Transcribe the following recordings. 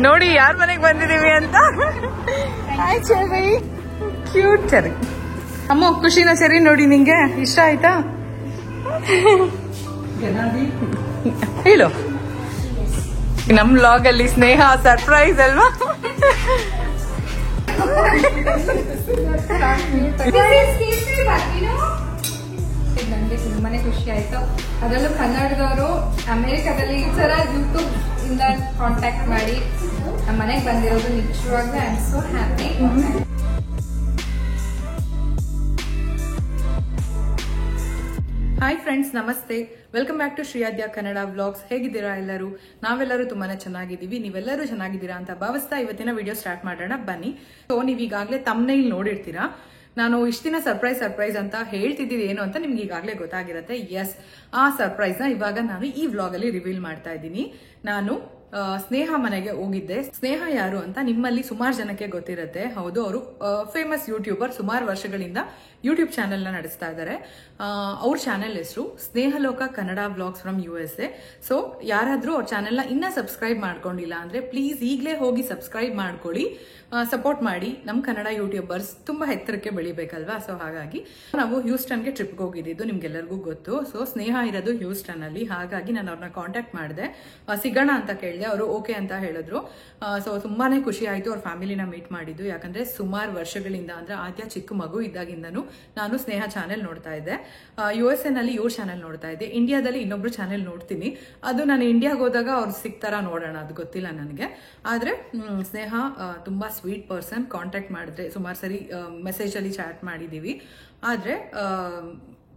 ನೋಡಿ ಯಾರ ಮನೆಗೆ ಬಂದಿದೀವಿ ಅಂತ. Hi cherry, cute cherry. ಅಮ್ಮ ಖುಷಿನ ಚೆರ್ರಿ? ನೋಡಿ ನಿಂಗೆ ಇಷ್ಟ ಆಯ್ತಾ? ಹೇಳು. ನಮ್ ವ್ಲಾಗ್ ಅಲ್ಲಿ ಸ್ನೇಹ ಸರ್ಪ್ರೈಸ್ ಅಲ್ವಾ? ನನಗೆ ತುಂಬಾನೇ ಖುಷಿ ಆಯ್ತು. ಅದರಲ್ಲೂ ಕನ್ನಡದವರು ಅಮೆರಿಕದಲ್ಲಿ ಈ ತರ ಯೂಟ್ಯೂಬ್ ಇಂದ ಕಾಂಟ್ಯಾಕ್ಟ್ ಮಾಡಿ ನಮ್ಮ ಮನೆಗೆ ಬಂದಿರೋದು ನಿಜವಾಗ್ಲೂ I am so happy. Hi friends, ನಮಸ್ತೆ. Welcome back to Shriyadya Kannada vlogs. ಹೇಗಿದ್ದೀರಾ ಎಲ್ಲರೂ? ನಾವೆಲ್ಲರೂ ತುಂಬಾನೇ ಚೆನ್ನಾಗಿದ್ದೀವಿ. ನೀವೆಲ್ಲರೂ ಚೆನ್ನಾಗಿದ್ದೀರಾ ಅಂತ ಭಾವಿಸ್ತಾ ಇವತ್ತಿನ ವಿಡಿಯೋ ಸ್ಟಾರ್ಟ್ ಮಾಡೋಣ ಬನ್ನಿ. ಸೊ ನೀವೀಗಾಗಲೇ ತಮ್ನೇಲ್ ನೋಡಿರ್ತೀರಾ. ನಾನು ಇಷ್ಟ ದಿನ ಸರ್ಪ್ರೈಸ್ ಅಂತ ಹೇಳ್ತಿದ್ದೀವಿ ಏನು ಅಂತ ನಿಮ್ಗೆ ಈಗಾಗಲೇ ಗೊತ್ತಾಗಿರುತ್ತೆ. ಎಸ್, ಆ ಸರ್ಪ್ರೈಸ್ ನ ಇವಾಗ ನಾನು ಈ ವ್ಲಾಗ್ ಅಲ್ಲಿ ರಿವೀಲ್ ಮಾಡ್ತಾ ಇದ್ದೀನಿ. ನಾನು ಸ್ನೇಹ ಮನೆಗೆ ಹೋಗಿದ್ದೆ. ಸ್ನೇಹ ಯಾರು ಅಂತ ನಿಮ್ಮಲ್ಲಿ ಸುಮಾರು ಜನಕ್ಕೆ ಗೊತ್ತಿರುತ್ತೆ. ಹೌದು, ಅವರು ಫೇಮಸ್ ಯೂಟ್ಯೂಬರ್. ಸುಮಾರು ವರ್ಷಗಳಿಂದ ಯೂಟ್ಯೂಬ್ ಚಾನೆಲ್ ನ ನಡೆಸ್ತಾ ಇದ್ದಾರೆ. ಅವ್ರ ಚಾನೆಲ್ ಹೆಸರು Snehaloka Kannada vlogs from USA. So ಯಾರಾದ್ರೂ ಅವ್ರ ಚಾನೆಲ್ ನ ಇನ್ನ ಸಬ್ಸ್ಕ್ರೈಬ್ ಮಾಡ್ಕೊಂಡಿಲ್ಲ ಅಂದ್ರೆ ಪ್ಲೀಸ್ ಈಗಲೇ ಹೋಗಿ ಸಬ್ಸ್ಕ್ರೈಬ್ ಮಾಡ್ಕೊಳ್ಳಿ, ಸಪೋರ್ಟ್ ಮಾಡಿ. ನಮ್ಮ ಕನ್ನಡ ಯೂಟ್ಯೂಬರ್ಸ್ ತುಂಬಾ ಎತ್ತರಕ್ಕೆ ಬೆಳಿಬೇಕಲ್ವಾ? ಸೊ ಹಾಗಾಗಿ ನಾವು ಹ್ಯೂಸ್ಟನ್ಗೆ ಟ್ರಿಪ್ಗೆ ಹೋಗಿದ್ದು ನಿಮ್ಗೆಲ್ಲರಿಗೂ ಗೊತ್ತು. ಸೊ ಸ್ನೇಹ ಇರೋದು ಹ್ಯೂಸ್ಟನ್ ಅಲ್ಲಿ. ಹಾಗಾಗಿ ನಾನು ಅವ್ರನ್ನ ಕಾಂಟ್ಯಾಕ್ಟ್ ಮಾಡಿದೆ, ಸಿಗೋಣ ಅಂತ ಕೇಳಿದೆ. ಅವರು ಓಕೆ ಅಂತ ಹೇಳಿದ್ರು. ಸೊ ತುಂಬಾನೇ ಖುಷಿ ಆಯ್ತು ಅವ್ರ ಫ್ಯಾಮಿಲಿನ ಮೀಟ್ ಮಾಡಿದ್ದು. ಯಾಕಂದ್ರೆ ಸುಮಾರು ವರ್ಷಗಳಿಂದ, ಅಂದ್ರೆ ಆದ್ಯ ಚಿಕ್ಕ ಮಗು ಇದ್ದಾಗಿಂದನೂ ನಾನು ಸ್ನೇಹ ಚಾನೆಲ್ ನೋಡ್ತಾ ಇದ್ದೆ. USA ನಲ್ಲಿ ಇವ್ರ ಚಾನೆಲ್ ನೋಡ್ತಾ ಇದ್ದೆ. ಇಂಡಿಯಾದಲ್ಲಿ ಇನ್ನೊಬ್ರು ಚಾನೆಲ್ ನೋಡ್ತೀನಿ. ಅದು ನಾನು ಇಂಡಿಯಾಗೆ ಹೋದಾಗ ಅವ್ರು ಸಿಗ್ತಾರ ನೋಡೋಣ, ಅದು ಗೊತ್ತಿಲ್ಲ ನನಗೆ. ಆದ್ರೆ ಸ್ನೇಹ ತುಂಬಾ ಸ್ವೀಟ್ ಪರ್ಸನ್. ಕಾಂಟ್ಯಾಕ್ಟ್ ಮಾಡಿದ್ರೆ ಸುಮಾರು ಸರಿ ಮೆಸೇಜ್ ಅಲ್ಲಿ ಚಾಟ್ ಮಾಡಿದೀವಿ. ಆದ್ರೆ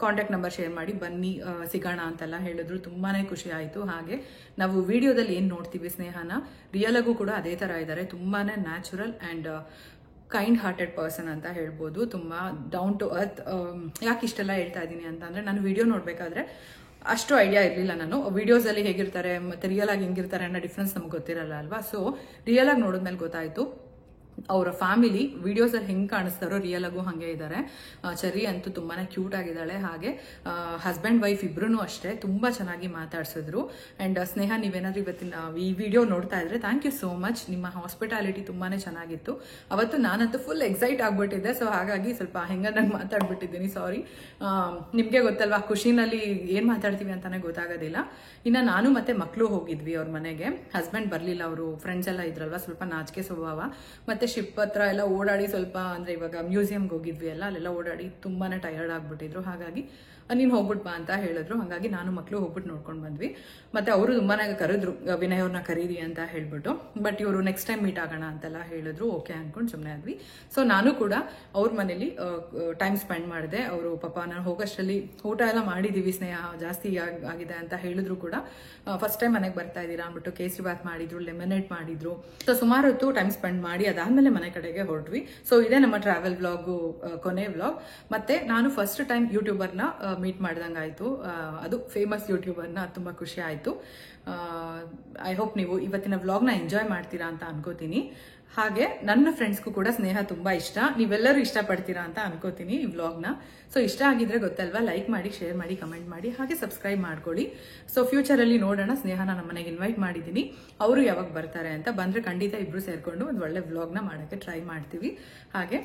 ಕಾಂಟ್ಯಾಕ್ಟ್ ನಂಬರ್ ಶೇರ್ ಮಾಡಿ ಬನ್ನಿ ಸಿಗೋಣ ಅಂತೆಲ್ಲ ಹೇಳಿದ್ರು. ತುಂಬಾನೇ ಖುಷಿ ಆಯ್ತು. ಹಾಗೆ ನಾವು ವಿಡಿಯೋದಲ್ಲಿ ಏನ್ ನೋಡ್ತೀವಿ ಸ್ನೇಹನ, ರಿಯಲ್ ಆಗು ಕೂಡ ಅದೇ ತರ ಇದ್ದಾರೆ. ತುಂಬಾನೇ natural and kind hearted person ಅಂತ ಹೇಳ್ಬೋದು. ತುಂಬಾ ಡೌನ್ ಟು ಅರ್ತ್. ಯಾಕೆ ಇಷ್ಟೆಲ್ಲ ಹೇಳ್ತಾ ಇದ್ದೀನಿ ಅಂತಂದ್ರೆ, ನಾನು ವಿಡಿಯೋ ನೋಡ್ಬೇಕಾದ್ರೆ ಅಷ್ಟು ಐಡಿಯಾ ಇರಲಿಲ್ಲ. ನಾನು ವಿಡಿಯೋಸ್ ಅಲ್ಲಿ ಹೇಗಿರ್ತಾರೆ ಮತ್ತೆ ರಿಯಲ್ ಆಗಿ ಹೆಂಗಿರ್ತಾರೆ ಅನ್ನೋ ಡಿಫ್ರೆನ್ಸ್ ನಮ್ಗೆ ಗೊತ್ತಿರಲ್ಲ ಅಲ್ವಾ? ಸೊ ರಿಯಲ್ ಆಗಿ ನೋಡಿದ್ಮೇಲೆ ಗೊತ್ತಾಯ್ತು ಅವರ ಫ್ಯಾಮಿಲಿ ವಿಡಿಯೋಸ್ ಅಲ್ಲಿ ಹೆಂಗ್ ಕಾಣಿಸ್ತಾರೋ ರಿಯಲ್ ಆಗು ಹಂಗೆ ಇದ್ದಾರೆ. ಚೆರ್ರಿ ಅಂತೂ ತುಂಬಾನೇ ಕ್ಯೂಟ್ ಆಗಿದ್ದಾಳೆ. ಹಾಗೆ ಹಸ್ಬೆಂಡ್ ವೈಫ್ ಇಬ್ರು ಅಷ್ಟೇ ತುಂಬಾ ಚೆನ್ನಾಗಿ ಮಾತಾಡ್ಸಿದ್ರು. ಅಂಡ್ ಸ್ನೇಹ, ನೀವೇನಾದ್ರೂ ಇವತ್ತಿನ ಈ ವಿಡಿಯೋ ನೋಡ್ತಾ ಇದ್ರೆ ಥ್ಯಾಂಕ್ ಯು ಸೋ ಮಚ್. ನಿಮ್ಮ ಹಾಸ್ಪಿಟಾಲಿಟಿ ತುಂಬಾನೇ ಚೆನ್ನಾಗಿತ್ತು. ಅವತ್ತು ನಾನಂತೂ ಫುಲ್ ಎಕ್ಸೈಟ್ ಆಗ್ಬಿಟ್ಟಿದ್ದೆ. ಸೊ ಹಾಗಾಗಿ ಸ್ವಲ್ಪ ಹೆಂಗಂದಂಗೆ ಮಾತಾಡ್ಬಿಟ್ಟಿದ್ದೀನಿ, ಸಾರಿ. ನಿಮ್ಗೆ ಗೊತ್ತಲ್ವಾ, ಖುಷಿನಲ್ಲಿ ಏನ್ ಮಾತಾಡ್ತೀವಿ ಅಂತಾನೆ ಗೊತ್ತಾಗೋದಿಲ್ಲ. ಇನ್ನ ನಾನು ಮತ್ತೆ ಮಕ್ಕಳು ಹೋಗಿದ್ವಿ ಅವ್ರ ಮನೆಗೆ. ಹಸ್ಬೆಂಡ್ ಬರ್ಲಿಲ್ಲ, ಅವರು ಫ್ರೆಂಡ್ಸ್ ಎಲ್ಲ ಇದ್ರಲ್ವಾ, ಸ್ವಲ್ಪ ನಾಚಿಕೆ ಸ್ವಭಾವ. ಮತ್ತೆ ಶಿಪ್ ಹತ್ರ ಎಲ್ಲ ಓಡಾಡಿ ಸ್ವಲ್ಪ, ಅಂದ್ರೆ ಇವಾಗ ಮ್ಯೂಸಿಯಂಗೆ ಹೋಗಿದ್ವಿ ಅಲ್ಲ, ಅಲ್ಲೆಲ್ಲ ಓಡಾಡಿ ತುಂಬಾನೇ ಟಯರ್ಡ್ ಆಗ್ಬಿಟ್ಟಿದ್ರು. ಹಾಗಾಗಿ ನೀನ್ ಹೋಗ್ಬಿಟ್ ಬಾ ಅಂತ ಹೇಳಿದ್ರು. ಹಾಗಾಗಿ ನಾನು ಮಕ್ಕಳು ಹೋಗ್ಬಿಟ್ಟು ನೋಡ್ಕೊಂಡು ಬಂದ್ವಿ. ಮತ್ತೆ ಅವರು ತುಂಬಾನೇ ಕರೆದ್ರು, ವಿನಯ್ ಅವ್ರನ್ನ ಕರೀರಿ ಅಂತ ಹೇಳ್ಬಿಟ್ಟು. ಬಟ್ ಇವರು ನೆಕ್ಸ್ಟ್ ಟೈಮ್ ಮೀಟ್ ಆಗೋಣ ಅಂತೆಲ್ಲ ಹೇಳಿದ್ರು. ಓಕೆ ಅನ್ಕೊಂಡು ಸುಮ್ಮನೆ ಆದ್ವಿ. ಸೊ ನಾನು ಕೂಡ ಅವ್ರ ಮನೇಲಿ ಟೈಮ್ ಸ್ಪೆಂಡ್ ಮಾಡಿದೆ. ಅವರು ಪಾಪ ನಾನು ಹೋಗೋಷ್ಟರಲ್ಲಿ ಊಟ ಎಲ್ಲ ಮಾಡಿದೀವಿ. ಸ್ನೇಹ ಜಾಸ್ತಿ ಆಗಿದೆ ಅಂತ ಹೇಳಿದ್ರು ಕೂಡ. ಫಸ್ಟ್ ಟೈಮ್ ಮನೆಗೆ ಬರ್ತಾ ಇದ್ದೀರಾ ಅಂದ್ಬಿಟ್ಟು ಕೇಸರಿ ಬಾತ್ ಮಾಡಿದ್ರು, ಲೆಮನೇಟ್ ಮಾಡಿದ್ರು. ಸೊ ಸುಮಾರು ಹೊತ್ತು ಟೈಮ್ ಸ್ಪೆಂಡ್ ಮಾಡಿ ಅದಾದ್ಮೇಲೆ ಮನೆ ಕಡೆಗೆ ಹೊರಟ್ವಿ. ಸೊ ಇದೇ ನಮ್ಮ ಟ್ರಾವೆಲ್ ವ್ಲಾಗು ಕೊನೆ ವ್ಲಾಗ್. ಮತ್ತೆ ನಾನು ಫಸ್ಟ್ ಟೈಮ್ ಯೂಟ್ಯೂಬರ್ನ ಮೀಟ್ ಮಾಡ್ದಂಗಾಯ್ತು. ಅದು ಫೇಮಸ್ ಯೂಟ್ಯೂಬರ್ನ. ತುಂಬಾ ಖುಷಿ ಆಯ್ತು. ಐ ಹೋಪ್ ನೀವು ಇವತ್ತಿನ ವ್ಲಾಗ್ನ ಎಂಜಾಯ್ ಮಾಡ್ತೀರಾ ಅಂತ ಅನ್ಕೋತೀನಿ. ಹಾಗೆ ನನ್ನ ಫ್ರೆಂಡ್ಸ್ಗೂ ಕೂಡ ಸ್ನೇಹ ತುಂಬಾ ಇಷ್ಟ. ನೀವೆಲ್ಲರೂ ಇಷ್ಟಪಡ್ತೀರಾ ಅಂತ ಅನ್ಕೋತೀನಿ ಈ ವ್ಲಾಗ್ನ. ಸೊ ಇಷ್ಟ ಆಗಿದ್ರೆ ಗೊತ್ತಲ್ವಾ, ಲೈಕ್ ಮಾಡಿ, ಶೇರ್ ಮಾಡಿ, ಕಮೆಂಟ್ ಮಾಡಿ, ಹಾಗೆ ಸಬ್ಸ್ಕ್ರೈಬ್ ಮಾಡ್ಕೊಳ್ಳಿ. ಸೊ ಫ್ಯೂಚರ್ ಅಲ್ಲಿ ನೋಡೋಣ. ಸ್ನೇಹನ ನಮ್ಮ ಮನೆಗೆ ಇನ್ವೈಟ್ ಮಾಡಿದ್ದೀನಿ. ಅವರು ಯಾವಾಗ ಬರ್ತಾರೆ ಅಂತ. ಬಂದ್ರೆ ಖಂಡಿತ ಇಬ್ರು ಸೇರ್ಕೊಂಡು ಒಂದು ಒಳ್ಳೆ ವ್ಲಾಗ್ನ ಮಾಡೋಕ್ಕೆ ಟ್ರೈ ಮಾಡ್ತೀವಿ. ಹಾಗೆ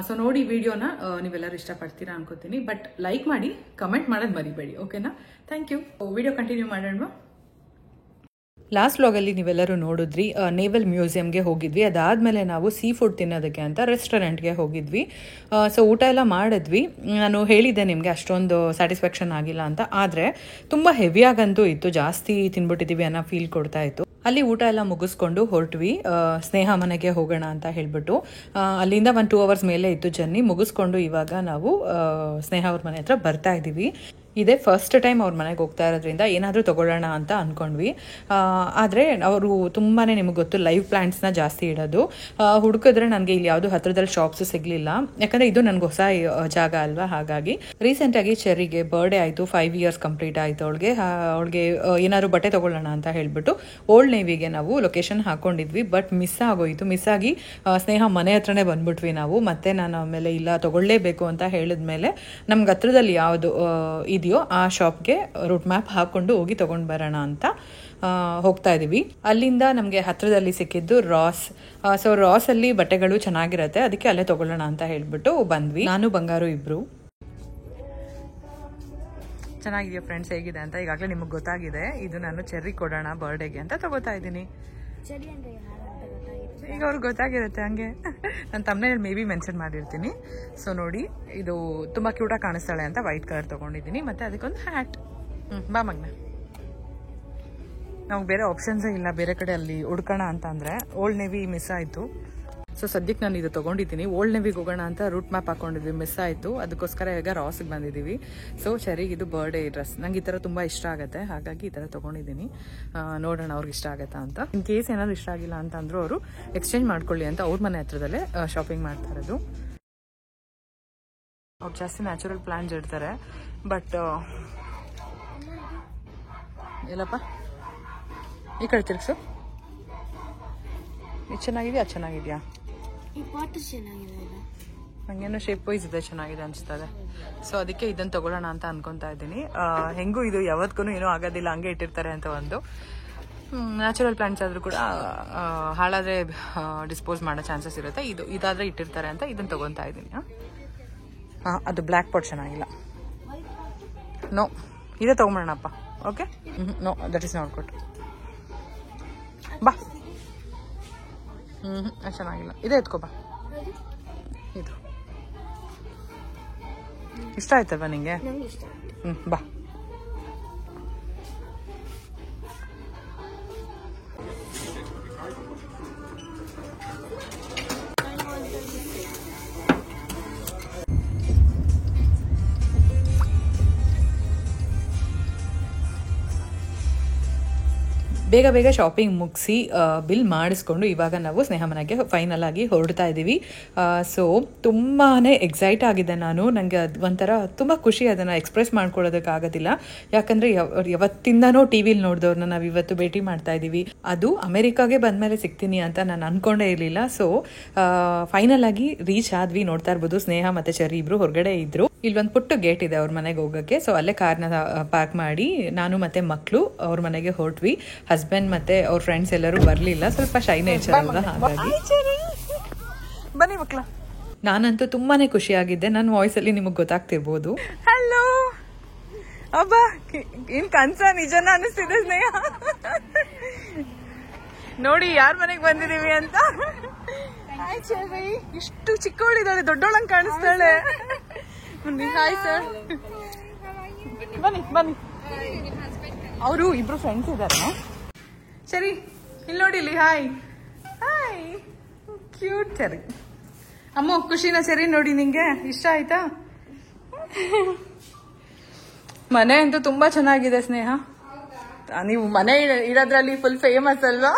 ಸೊ ನೋಡಿ ವಿಡಿಯೋನ ನೀವೆಲ್ಲರೂ ಇಷ್ಟಪಡ್ತೀರಾ ಅನ್ಕೋತೀನಿ. ಬಟ್ ಲೈಕ್ ಮಾಡಿ, ಕಮೆಂಟ್ ಮಾಡೋದು ಮರಿಬೇಡಿ, ಓಕೆನಾ? Thank you. ವಿಡಿಯೋ ಕಂಟಿನ್ಯೂ ಮಾಡೋಣ. ಲಾಸ್ಟ್ ವ್ಲಾಗಲ್ಲಿ ನೀವೆಲ್ಲರೂ ನೋಡಿದ್ರಿ, ನೇವಲ್ ಮ್ಯೂಸಿಯಂಗೆ ಹೋಗಿದ್ವಿ. ಅದಾದಮೇಲೆ ನಾವು ಸೀ ಫುಡ್ ತಿನ್ನೋದಕ್ಕೆ ಅಂತ ರೆಸ್ಟೋರೆಂಟ್ಗೆ ಹೋಗಿದ್ವಿ. ಸೊ ಊಟ ಎಲ್ಲ ಮಾಡಿದ್ವಿ. ನಾನು ಹೇಳಿದ್ದೆ ನಿಮಗೆ ಅಷ್ಟೊಂದು ಸ್ಯಾಟಿಸ್ಫ್ಯಾಕ್ಷನ್ ಆಗಿಲ್ಲ ಅಂತ. ಆದರೆ ತುಂಬ ಹೆವಿಯಾಗಂತೂ ಇತ್ತು, ಜಾಸ್ತಿ ತಿನ್ಬಿಟ್ಟಿದ್ದೀವಿ ಅನ್ನೋ ಫೀಲ್ ಕೊಡ್ತಾ ಇತ್ತು. ಅಲ್ಲಿ ಊಟ ಎಲ್ಲ ಮುಗಿಸ್ಕೊಂಡು ಹೊರಟ್ವಿ ಸ್ನೇಹ ಮನೆಗೆ ಹೋಗೋಣ ಅಂತ ಹೇಳ್ಬಿಟ್ಟು. ಅಲ್ಲಿಂದ 1-2 ಅವರ್ಸ್ ಮೇಲೆ ಇತ್ತು ಜರ್ನಿ. ಮುಗಿಸ್ಕೊಂಡು ಇವಾಗ ನಾವು ಸ್ನೇಹ ಅವ್ರ ಮನೆ ಹತ್ರ ಬರ್ತಾ ಇದ್ದೀವಿ. ಇದೇ ಫಸ್ಟ್ ಟೈಮ್ ಅವ್ರ ಮನೆಗೆ ಹೋಗ್ತಾ ಇರೋದ್ರಿಂದ ಏನಾದರೂ ತೊಗೊಳ್ಳೋಣ ಅಂತ ಅಂದ್ಕೊಂಡ್ವಿ. ಆದರೆ ಅವರು ತುಂಬಾ ನಿಮಗೆ ಗೊತ್ತು ಲೈವ್ ಪ್ಲಾಂಟ್ಸ್ನ ಜಾಸ್ತಿ ಇಡೋದು. ಹುಡುಕಿದ್ರೆ ನನಗೆ ಇಲ್ಲಿ ಯಾವುದು ಹತ್ರದಲ್ಲಿ ಶಾಪ್ಸು ಸಿಗಲಿಲ್ಲ. ಯಾಕಂದರೆ ಇದು ನನಗೆ ಹೊಸ ಜಾಗ ಅಲ್ವಾ. ಹಾಗಾಗಿ ರೀಸೆಂಟಾಗಿ ಚೆರ್ರಿಗೆ ಬರ್ಡೇ ಆಯಿತು, 5 ಇಯರ್ಸ್ ಕಂಪ್ಲೀಟ್ ಆಯಿತು ಅವಳಿಗೆ ಏನಾದ್ರು ಬಟ್ಟೆ ತೊಗೊಳ್ಳೋಣ ಅಂತ ಹೇಳ್ಬಿಟ್ಟು ಓಲ್ಡ್ ನೇವಿಗೆ ನಾವು ಲೊಕೇಶನ್ ಹಾಕೊಂಡಿದ್ವಿ. ಬಟ್ ಮಿಸ್ ಆಗಿ ಸ್ನೇಹ ಮನೆ ಹತ್ರನೇ ಬಂದ್ಬಿಟ್ವಿ ನಾವು. ಮತ್ತೆ ನಾನು ಆಮೇಲೆ ಇಲ್ಲ ತೊಗೊಳ್ಳೇಬೇಕು ಅಂತ ಹೇಳಿದ್ಮೇಲೆ ನಮ್ಗೆ ಹತ್ರದಲ್ಲಿ ಯಾವುದು ಇದೆಯೋ ಆ ಶಾಪ್ಗೆ ರೂಟ್ ಮ್ಯಾಪ್ ಹಾಕ್ಕೊಂಡು ಹೋಗಿ ತೊಗೊಂಡು ಬರೋಣ ಅಂತ ಹೋಗ್ತಾ ಇದ್ದೀವಿ. ಅಲ್ಲಿಂದ ನಮಗೆ ಹತ್ತಿರದಲ್ಲಿ ಸಿಕ್ಕಿದ್ದು ರಾಸ್. ಸೊ ರಾಸಲ್ಲಿ ಬಟ್ಟೆಗಳು ಚೆನ್ನಾಗಿರುತ್ತೆ, ಅದಕ್ಕೆ ಅಲ್ಲೇ ತೊಗೊಳ್ಳೋಣ ಅಂತ ಹೇಳ್ಬಿಟ್ಟು ಬಂದ್ವಿ. ನಾನು ಬಂಗಾರು ಇಬ್ರು. ಚೆನ್ನಾಗಿದೆಯಾ ಫ್ರೆಂಡ್ಸ್, ಹೇಗಿದೆ ಅಂತ ಈಗಾಗಲೇ ನಿಮಗೆ ಗೊತ್ತಾಗಿದೆ. ಇದು ನಾನು ಚೆರ್ರಿ ಕೊಡೋಣ ಬರ್ಡೇಗೆ ಅಂತ ತಗೋತಾ ಇದ್ದೀನಿ. ಈಗ ಅವ್ರಿಗೆ ಗೊತ್ತಾಗಿರುತ್ತೆ ಹಂಗೆ. ನಾನು ತಮ್ಮನೇಲಿ ಮೇ ಬಿ ಮೆನ್ಷನ್ ಮಾಡಿರ್ತೀನಿ. ಸೊ ನೋಡಿ, ಇದು ತುಂಬ ಕ್ಯೂಟಾಗಿ ಕಾಣಿಸ್ತಾಳೆ ಅಂತ ವೈಟ್ ಕಲರ್ ತೊಗೊಂಡಿದ್ದೀನಿ. ಮತ್ತು ಅದಕ್ಕೊಂದು ಹ್ಯಾಟ್. ಬಾ ಮಗ್ನ. ನಮ್ಗೆ ಬೇರೆ ಆಪ್ಷನ್ಸೇ ಇಲ್ಲ ಬೇರೆ ಕಡೆ ಅಲ್ಲಿ ಹುಡ್ಕೋಣ ಅಂತ ಅಂದರೆ. ಓಲ್ಡ್ ನೇವಿ ಮಿಸ್ ಆಯಿತು. ಸೊ ಸದ್ಯಕ್ಕೆ ನಾನು ಇದು ತೊಗೊಂಡಿದ್ದೀನಿ. ಓಲ್ಡ್ ನೇವಿಗೆ ಹೋಗೋಣ ಅಂತ ರೂಟ್ ಮ್ಯಾಪ್ ಹಾಕೊಂಡಿದ್ವಿ, ಮಿಸ್ ಆಯಿತು. ಅದಕ್ಕೋಸ್ಕರ ಈಗ ರಾಸಿಗೆ ಬಂದಿದ್ದೀವಿ. ಸೊ ಚೆರಿಗೆ ಇದು ಬರ್ಡೇ ಡ್ರೆಸ್. ನಂಗೆ ಈ ಥರ ತುಂಬ ಇಷ್ಟ ಆಗುತ್ತೆ, ಹಾಗಾಗಿ ಈ ಥರ ತೊಗೊಂಡಿದ್ದೀನಿ. ನೋಡೋಣ ಅವ್ರಿಗೆ ಇಷ್ಟ ಆಗುತ್ತಾ ಅಂತ. ಇನ್ ಕೇಸ್ ಏನಾದ್ರು ಇಷ್ಟ ಆಗಿಲ್ಲ ಅಂತಂದ್ರೂ ಅವರು ಎಕ್ಸ್ಚೇಂಜ್ ಮಾಡ್ಕೊಳ್ಳಿ ಅಂತ ಅವ್ರ ಮನೆ ಹತ್ರದಲ್ಲೇ ಶಾಪಿಂಗ್ ಮಾಡ್ತಾ ಇರೋದು. ಅವ್ರು ಜಾಸ್ತಿ ನ್ಯಾಚುರಲ್ ಪ್ಲಾಂಟ್ಸ್ ಇಡ್ತಾರೆ. ಬಟ್ ಎಲ್ಲಪ್ಪ ಈ ಕಡೆ ತಿರ್ಗ್ಸು. ಇದು ಚೆನ್ನಾಗಿದೆಯಾ? ಅದು ಚೆನ್ನಾಗಿದೆಯಾ? ಹಂಗೇನೋ ಶೇಪ್ ವೈಸ್ ಇದೆ, ಚೆನ್ನಾಗಿದೆ ಅನಿಸ್ತದೆ. ಸೊ ಅದಕ್ಕೆ ಇದನ್ನು ತಗೊಳ್ಳೋಣ ಅಂತ ಅನ್ಕೊತಾ ಇದ್ದೀನಿ. ಹೆಂಗೂ ಇದು ಯಾವತ್ತಿಗೂ ಏನೂ ಆಗೋದಿಲ್ಲ, ಹಂಗೆ ಇಟ್ಟಿರ್ತಾರೆ ಅಂತ ಒಂದು. ನ್ಯಾಚುರಲ್ ಪ್ಲಾಂಟ್ಸ್ ಆದರೂ ಕೂಡ ಹಾಳಾದರೆ ಡಿಸ್ಪೋಸ್ ಮಾಡೋ ಚಾನ್ಸಸ್ ಇರುತ್ತೆ. ಇದಾದರೆ ಇಟ್ಟಿರ್ತಾರೆ ಅಂತ ಇದನ್ನು ತಗೊತಾ ಇದ್ದೀನಿ. ಅದು ಬ್ಲ್ಯಾಕ್ ಪಾಟ್ ಚೆನ್ನಾಗಿಲ್ಲ. ನೋ, ಇದೇ ತೊಗೊಂಬರೋಣಪ್ಪ. Okay, no, that is not good. ಬಾ. ಚೆನ್ನಾಗಿಲ್ಲ, ಇದೇ ಎತ್ಕೋ ಬಾ. ಇದು ಇಷ್ಟ ಆಯ್ತಲ್ವಾ ನಿಂಗೆ? ಬಾ. ಬೇಗ ಬೇಗ ಶಾಪಿಂಗ್ ಮುಗಿಸಿ ಬಿಲ್ ಮಾಡಿಸ್ಕೊಂಡು ಇವಾಗ ನಾವು ಸ್ನೇಹ ಮನೆಗೆ ಫೈನಲ್ ಆಗಿ ಹೊರಡ್ತಾ ಇದ್ದೀವಿ. ಸೊ ತುಂಬಾ ಎಕ್ಸೈಟ್ ಆಗಿದೆ ನಾನು. ನನಗೆ ಅದು ಒಂಥರ ತುಂಬ ಖುಷಿ, ಅದನ್ನು ಎಕ್ಸ್ಪ್ರೆಸ್ ಮಾಡ್ಕೊಳ್ಳೋದಕ್ಕಾಗೋದಿಲ್ಲ. ಯಾಕಂದರೆ ಯಾವತ್ತಿಂದನೂ ಟಿ ವಿಲಿ ನೋಡಿದವ್ರನ್ನ ನಾವು ಇವತ್ತು ಭೇಟಿ ಮಾಡ್ತಾ ಇದ್ದೀವಿ. ಅದು ಅಮೆರಿಕಾಗೆ ಬಂದಮೇಲೆ ಸಿಗ್ತೀನಿ ಅಂತ ನಾನು ಅಂದ್ಕೊಂಡೇ ಇರಲಿಲ್ಲ. ಸೊ ಫೈನಲ್ ಆಗಿ ರೀಚ್ ಆದ್ವಿ. ನೋಡ್ತಾ ಇರ್ಬೋದು, ಸ್ನೇಹ ಮತ್ತು ಚೆರ್ರಿ ಇಬ್ಬರು ಹೊರಗಡೆ ಇದ್ದರು. ಇಲ್ಲೊಂದು ಪುಟ್ಟ ಗೇಟ್ ಇದೆ ಅವ್ರ ಮನೆಗೆ ಹೋಗೋಕ್ಕೆ. ಸೊ ಅಲ್ಲೇ ಕಾರ್ನ ಪಾರ್ಕ್ ಮಾಡಿ ನಾನು ಮತ್ತು ಮಕ್ಕಳು ಅವ್ರ ಮನೆಗೆ ಹೊರಟ್ವಿ. ಹಸ್ಬೆಂಡ್ ಮತ್ತೆ ಅವ್ರ ಫ್ರೆಂಡ್ಸ್ ಎಲ್ಲರೂ ಬರಲಿಲ್ಲ, ಸ್ವಲ್ಪ ಶೈ ನೇಚರ್ ಅಲ್ವಾ, ಹಾಗಾಗಿ. ಬನ್ನಿ ಮಕ್ಕಳ. ನಾನಂತೂ ತುಂಬಾನೇ ಖುಷಿಯಾಗಿದ್ದೆ. ನನ್ನ ವಾಯ್ಸಲ್ಲಿ ನಿಮಗೆ ಗೊತ್ತಾಗ್ತಿರ್ಬೋದು. ಹಲೋ ಅಬ್ಬ, ಇನ್ ಕನ್ಸ ನಿಜನ ಅನಿಸ್ತಿದೆ ಸ್ನೇಹ. ನೋಡಿ ಯಾರ ಮನೆಗೆ ಬಂದಿದೀವಿ ಅಂತ. ಇಷ್ಟು ಚಿಕ್ಕವಳಿದ್ದಾಳೆ, ದೊಡ್ಡೋಳಂಗೆ ಕಾಣಿಸ್ತಾಳೆ. ಹಾಯ್ ಸರ್, ಬನ್ನಿ ಬನ್ನಿ. ಅವರು ಇಬ್ರು ಫ್ರೆಂಡ್ಸ್ ಇದ್ದಾರೆ. ಸರಿ, ಇಲ್ಲಿ ನೋಡಿ, ಇಲ್ಲಿ ಹಾಯ್ ಹಾಯ್, ಕ್ಯೂಟ್ ಸರಿ. ಅಮ್ಮ ಖುಷಿನ? ಸರಿ ನೋಡಿ, ನಿಂಗೆ ಇಷ್ಟ ಆಯ್ತಾ? ಮನೆ ಅಂತೂ ತುಂಬಾ ಚೆನ್ನಾಗಿದೆ ಸ್ನೇಹ. ನೀವು ಮನೆ ಇರೋದ್ರಲ್ಲಿ ಫುಲ್ ಫೇಮಸ್ ಅಲ್ವಾ?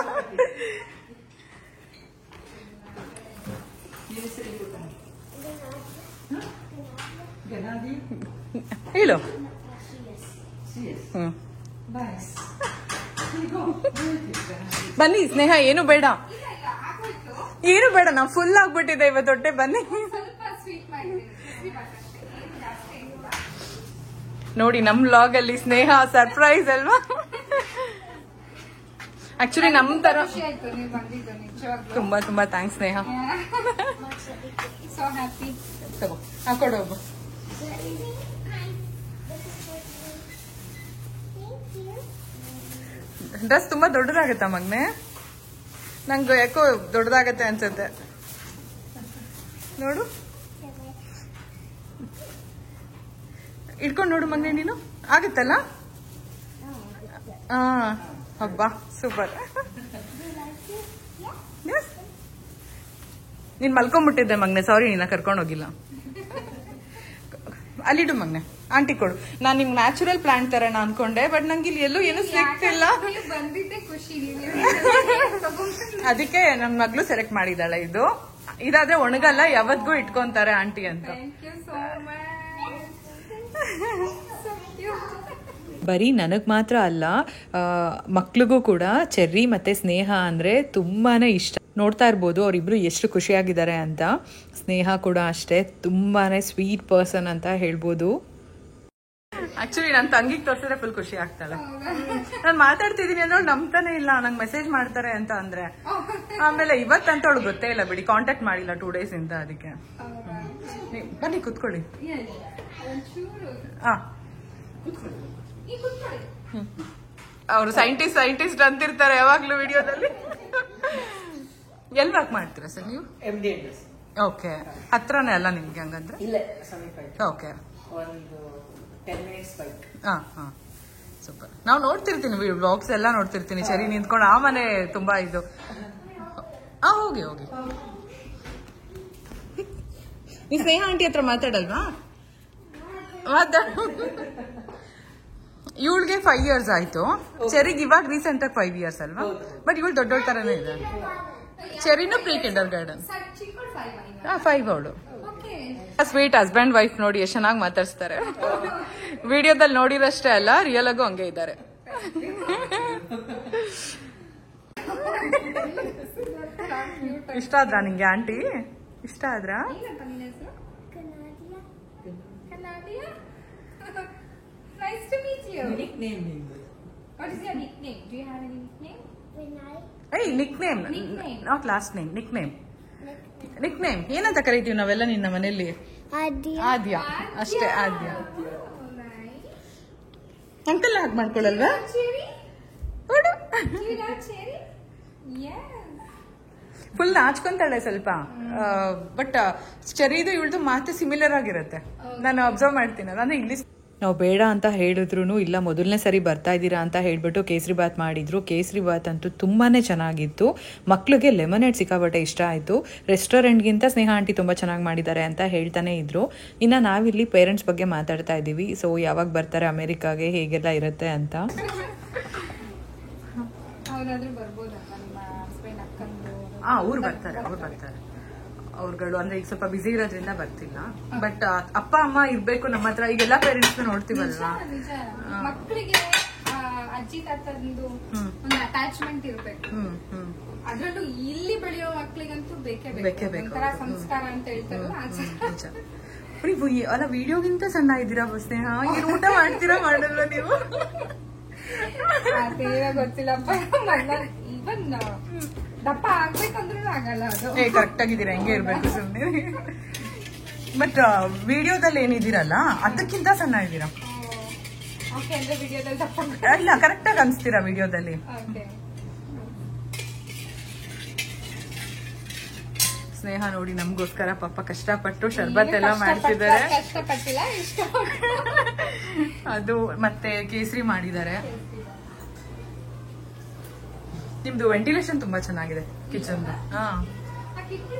ಹೇಳು. ಬನ್ನಿ ಸ್ನೇಹ, ಏನು ಬೇಡ, ಏನು ಬೇಡ, ನಾವು ಫುಲ್ ಆಗ್ಬಿಟ್ಟಿದೆ ಇವತ್ತು ಹೊಟ್ಟೆ. ಬನ್ನಿ ನೋಡಿ, ನಮ್ ವ್ಲಾಗ್ ಅಲ್ಲಿ ಸ್ನೇಹ ಸರ್ಪ್ರೈಸ್ ಅಲ್ವಾ? ಆಕ್ಚುಲಿ ನಮ್ ತರ. ತುಂಬಾ ತುಂಬಾ ಥ್ಯಾಂಕ್ಸ್ ಸ್ನೇಹ. ತಗೋ, ಹಾಕೊಡೋಗು. ಡ್ರೆಸ್ ತುಂಬಾ ದೊಡ್ಡದಾಗತ್ತಾ ಮಗ್ನೆ? ನಂಗೆ ಯಾಕೋ ದೊಡ್ಡದಾಗತ್ತೆ ಅನ್ಸುತ್ತೆ. ನೋಡು, ಇಟ್ಕೊಂಡು ನೋಡು ಮಗ್ನೆ, ನೀನು ಆಗತ್ತಲ್ಲ? ಹಬ್ಬ, ಸೂಪರ್. ನೀನ್ ಮಲ್ಕೊಂಡ್ಬಿಟ್ಟಿದ್ದೆ ಮಗ್ನೆ, ಸಾರಿ ನಿನ್ನ ಕರ್ಕೊಂಡು ಹೋಗಿಲ್ಲ. ಅಲ್ಲಿಡು ಮಗ್ನೆ, ಆಂಟಿ ಕೊಡು. ನಾನು ನಿಮ್ಗೆ ನ್ಯಾಚುರಲ್ ಪ್ಲಾಂಟ್ ತರೋಣ ಅನ್ಕೊಂಡೆ, ಬಟ್ ನಂಗೆ ಇಲ್ಲಿ ಎಲ್ಲೂ ಏನು ಸಿಗ್ತಿಲ್ಲ. ಅದಕ್ಕೆ ನನ್ನ ಮಗಳು ಸೆಲೆಕ್ಟ್ ಮಾಡಿದಾಳೆ. ಇದಾದ್ರೆ ಒಣಗಲ್ಲ, ಯಾವತ್ತಿಗೂ ಇಟ್ಕೊಂತಾರೆ ಆಂಟಿ ಅಂತ. ಬರೀ ನನಗೆ ಮಾತ್ರ ಅಲ್ಲ, ಮಕ್ಳಿಗೂ ಕೂಡ ಚೆರ್ರಿ ಮತ್ತು ಸ್ನೇಹ ಅಂದರೆ ತುಂಬಾ ಇಷ್ಟ. ನೋಡ್ತಾ ಇರ್ಬೋದು ಅವರಿಬ್ರು ಎಷ್ಟು ಖುಷಿಯಾಗಿದ್ದಾರೆ ಅಂತ. ಸ್ನೇಹ ಕೂಡ ಅಷ್ಟೇ, ತುಂಬಾ ಸ್ವೀಟ್ ಪರ್ಸನ್ ಅಂತ ಹೇಳ್ಬೋದು. ಆಕ್ಚುಲಿ ನನ್ನ ತಂಗಿಗೆ ತೋರಿಸಿದ್ರೆ ಫುಲ್ ಖುಷಿ ಆಗ್ತಾಳೆ. ನಾನು ಮಾತಾಡ್ತಿದೀನಿ ಅಂದ್ರೆ ನಂಬ್ತಾನೆ ಇಲ್ಲ, ನಂಗೆ ಮೆಸೇಜ್ ಮಾಡ್ತಾರೆ ಅಂತ ಅಂದ್ರೆ. ಆಮೇಲೆ ಇವತ್ತಂತ ಅವಳು ಗೊತ್ತೇ ಇಲ್ಲ ಬಿಡಿ, ಕಾಂಟ್ಯಾಕ್ಟ್ ಮಾಡಿಲ್ಲ 2 days ಇಂದ. ಅದಕ್ಕೆ ಬನ್ನಿ ಕುತ್ಕೊಳ್ಳಿ. ಅವರು ಸೈಂಟಿಸ್ಟ್ ಅಂತಿರ್ತಾರೆ ಯಾವಾಗ್ಲೂ ವಿಡಿಯೋದಲ್ಲಿ. ಎಲ್ಲಿ ವರ್ಕ್ ಮಾಡ್ತೀರಾ ಸರ್ ನೀವು? ಓಕೆ, ಹತ್ರನೇ ಅಲ್ಲ ನಿಮ್ಗೆ ಹಂಗಂದ್ರೆ? Okay, super. ನಾವು ನೋಡ್ತಿರ್ತೀನಿ ವ್ಲಾಗ್ಸ್ ಎಲ್ಲ ನೋಡ್ತಿರ್ತೀನಿ. ಸರಿ ನಿಂತ್ಕೊಂಡು ಆ ಮನೆ ತುಂಬಾ ಇದು. ಹೋಗಿ ನೀವು ಸ್ನೇಹ ಆಂಟಿ ಹತ್ರ ಮಾತಾಡಲ್ವಾ? ಇವಳಿಗೆ 5 years ಆಯ್ತು. ಚೆರಿಗೆ ಇವಾಗ ರೀಸೆಂಟ್ ಆಗಿ 5 years ಅಲ್ವಾ? ಬಟ್ ಇವಳು ದೊಡ್ಡೋಳ್ ತರನೇ ಇದೆ. ಚೆರಿನೂ ಪ್ರೀ ಕಿಂಡರ್ ಗಾರ್ಡನ್. 5 ಅವಳು. ಸ್ವೀಟ್ ಹಸ್ಬೆಂಡ್ ವೈಫ್ ನೋಡಿ ಎಷ್ಟು ಚೆನ್ನಾಗಿ ಮಾತಾಡ್ಸ್ತಾರೆ. ವಿಡಿಯೋದಲ್ಲಿ ನೋಡಿರಷ್ಟೇ ಅಲ್ಲ, ರಿಯಲ್ ಆಗು ಹಂಗೆ ಇದ್ದಾರೆ. ಇಷ್ಟ ಆದ್ರಾ ನಿಂಗೆ ಆಂಟಿ? ಇಷ್ಟ ಆದ್ರಾ? Nice to meet you. Nickname. What is your nickname? Do you have any nickname? Hey, nickname. Not last name. Nickname. ಏನಂತ ಕರೀತೀವಿ ನಾವೆಲ್ಲ ನಿನ್ನ ಮನೆಯಲ್ಲಿ? ಆದ್ಯ. ಅಷ್ಟೇ, ಆದ್ಯ. ಅಂಕಲ್ ಹಾಗೆ ಮಾಡ್ಕೊಳ್ಳಲ್ವಾ? ಫುಲ್ ನಾಚ್ಕೊಂತಾಳೆ ಸ್ವಲ್ಪ. ಬಟ್ ಚೆರಿದು ಇವಳ್ದು ಮಾತು ಸಿಮಿಲರ್ ಆಗಿರುತ್ತೆ. ನಾನು ಅಬ್ಸರ್ವ್ ಮಾಡ್ತೀನಿ. ಅಂದ್ರೆ ಇಂಗ್ಲಿಷ್ ನಾವು ಬೇಡ ಅಂತ ಹೇಳಿದ್ರು ಇಲ್ಲ, ಮೊದಲನೇ ಸರಿ ಬರ್ತಾ ಇದ್ದೀರಾ ಅಂತ ಹೇಳ್ಬಿಟ್ಟು ಕೇಸರಿ ಬಾತ್ ಮಾಡಿದ್ರು. ಕೇಸರಿ ಬಾತ್ ಅಂತೂ ತುಂಬಾ ಚೆನ್ನಾಗಿತ್ತು. ಮಕ್ಳಿಗೆ ಲೆಮನೇಡ್ ಸಿಕ್ಕಾಬಟ್ಟೆ ಇಷ್ಟ ಆಯಿತು. ರೆಸ್ಟೋರೆಂಟ್ಗಿಂತ ಸ್ನೇಹ ಆಂಟಿ ತುಂಬ ಚೆನ್ನಾಗಿ ಮಾಡಿದ್ದಾರೆ ಅಂತ ಹೇಳ್ತಾನೆ ಇದ್ರು. ಇನ್ನು ನಾವಿಲ್ಲಿ ಪೇರೆಂಟ್ಸ್ ಬಗ್ಗೆ ಮಾತಾಡ್ತಾ ಇದ್ದೀವಿ. ಸೊ ಯಾವಾಗ ಬರ್ತಾರೆ ಅಮೆರಿಕಾಗೆ, ಹೇಗೆಲ್ಲ ಇರುತ್ತೆ ಅಂತ. ಅವ್ರು ಬರ್ತಾರೆ. ಅವ್ರುಗಳು ಅಂದ್ರೆ ಈಗ ಸ್ವಲ್ಪ ಬಿಸಿ ಇರೋದ್ರಿಂದ ಬರ್ತಿಲ್ಲ. ಬಟ್ ಅಪ್ಪ ಅಮ್ಮ ಇರ್ಬೇಕು ನಮ್ಮ ಹತ್ರ. ಈಗೆಲ್ಲಾ ಪೇರೆಂಟ್ಸ್ ನೋಡ್ತೀವಲ್ವಾ, ಮಕ್ಕಳಿಗೆ ಅಜ್ಜಿ ತಾತಂದು ಒಂದು ಅಟ್ಯಾಚ್ಮೆಂಟ್ ಇರ್ಬೇಕು. ಅದ್ರಲ್ಲೂ ಇಲ್ಲಿ ಬೆಳೆಯೋ ಮಕ್ಳಿಗಂತೂ ಬೇಕೇ ಬೇಕು. ಸಂಸ್ಕಾರ ಅಂತ ಹೇಳ್ತಾರಲ್ಲ. ನೀವು ಅಲ್ಲ ವಿಡಿಯೋಗಿಂತ ಸಣ್ಣ ಇದ್ದೀರಾ ಸ್ನೇಹ. ಏನು ಊಟ ಮಾಡ್ತೀರಾ ಮಾಡಲ್ವ ನೀವು? ಅದೇ ಗೊತ್ತಿಲ್ಲಪ್ಪ. ಇವನ್ ದಪ್ಪ ಆಗ್ಬೇಕಂದ್ರೂ ಆಗಲ್ಲ. ಅದು ಕರೆಕ್ಟ್ ಆಗಿದ್ದೀರಾ, ಹೆಂಗೆ ಇರ್ಬೇಕು ಸುಮ್ಮನೆ. ಬಟ್ ವಿಡಿಯೋದಲ್ಲಿ ಏನಿದ್ದೀರಲ್ಲ ಅದಕ್ಕಿಂತ ಸಣ್ಣ ಇದ್ದೀರಾ. ಇಲ್ಲ, ಕರೆಕ್ಟ್ ಆಗಿ ಅನ್ಸ್ತೀರಾ ವಿಡಿಯೋದಲ್ಲಿ. ಸ್ನೇಹ ನೋಡಿ ನಮ್ಗೋಸ್ಕರ ಪಾಪ ಕಷ್ಟಪಟ್ಟು ಶರ್ಬತ್ ಎಲ್ಲ ಮಾಡ್ತಿದ್ದಾರೆ. ಅದು ಮತ್ತೆ ಕೇಸರಿ ಮಾಡಿದ್ದಾರೆ. ನಿಮ್ದು ವೆಂಟಿಲೇಷನ್ ತುಂಬಾ ಚೆನ್ನಾಗಿದೆ ಕಿಚನ್.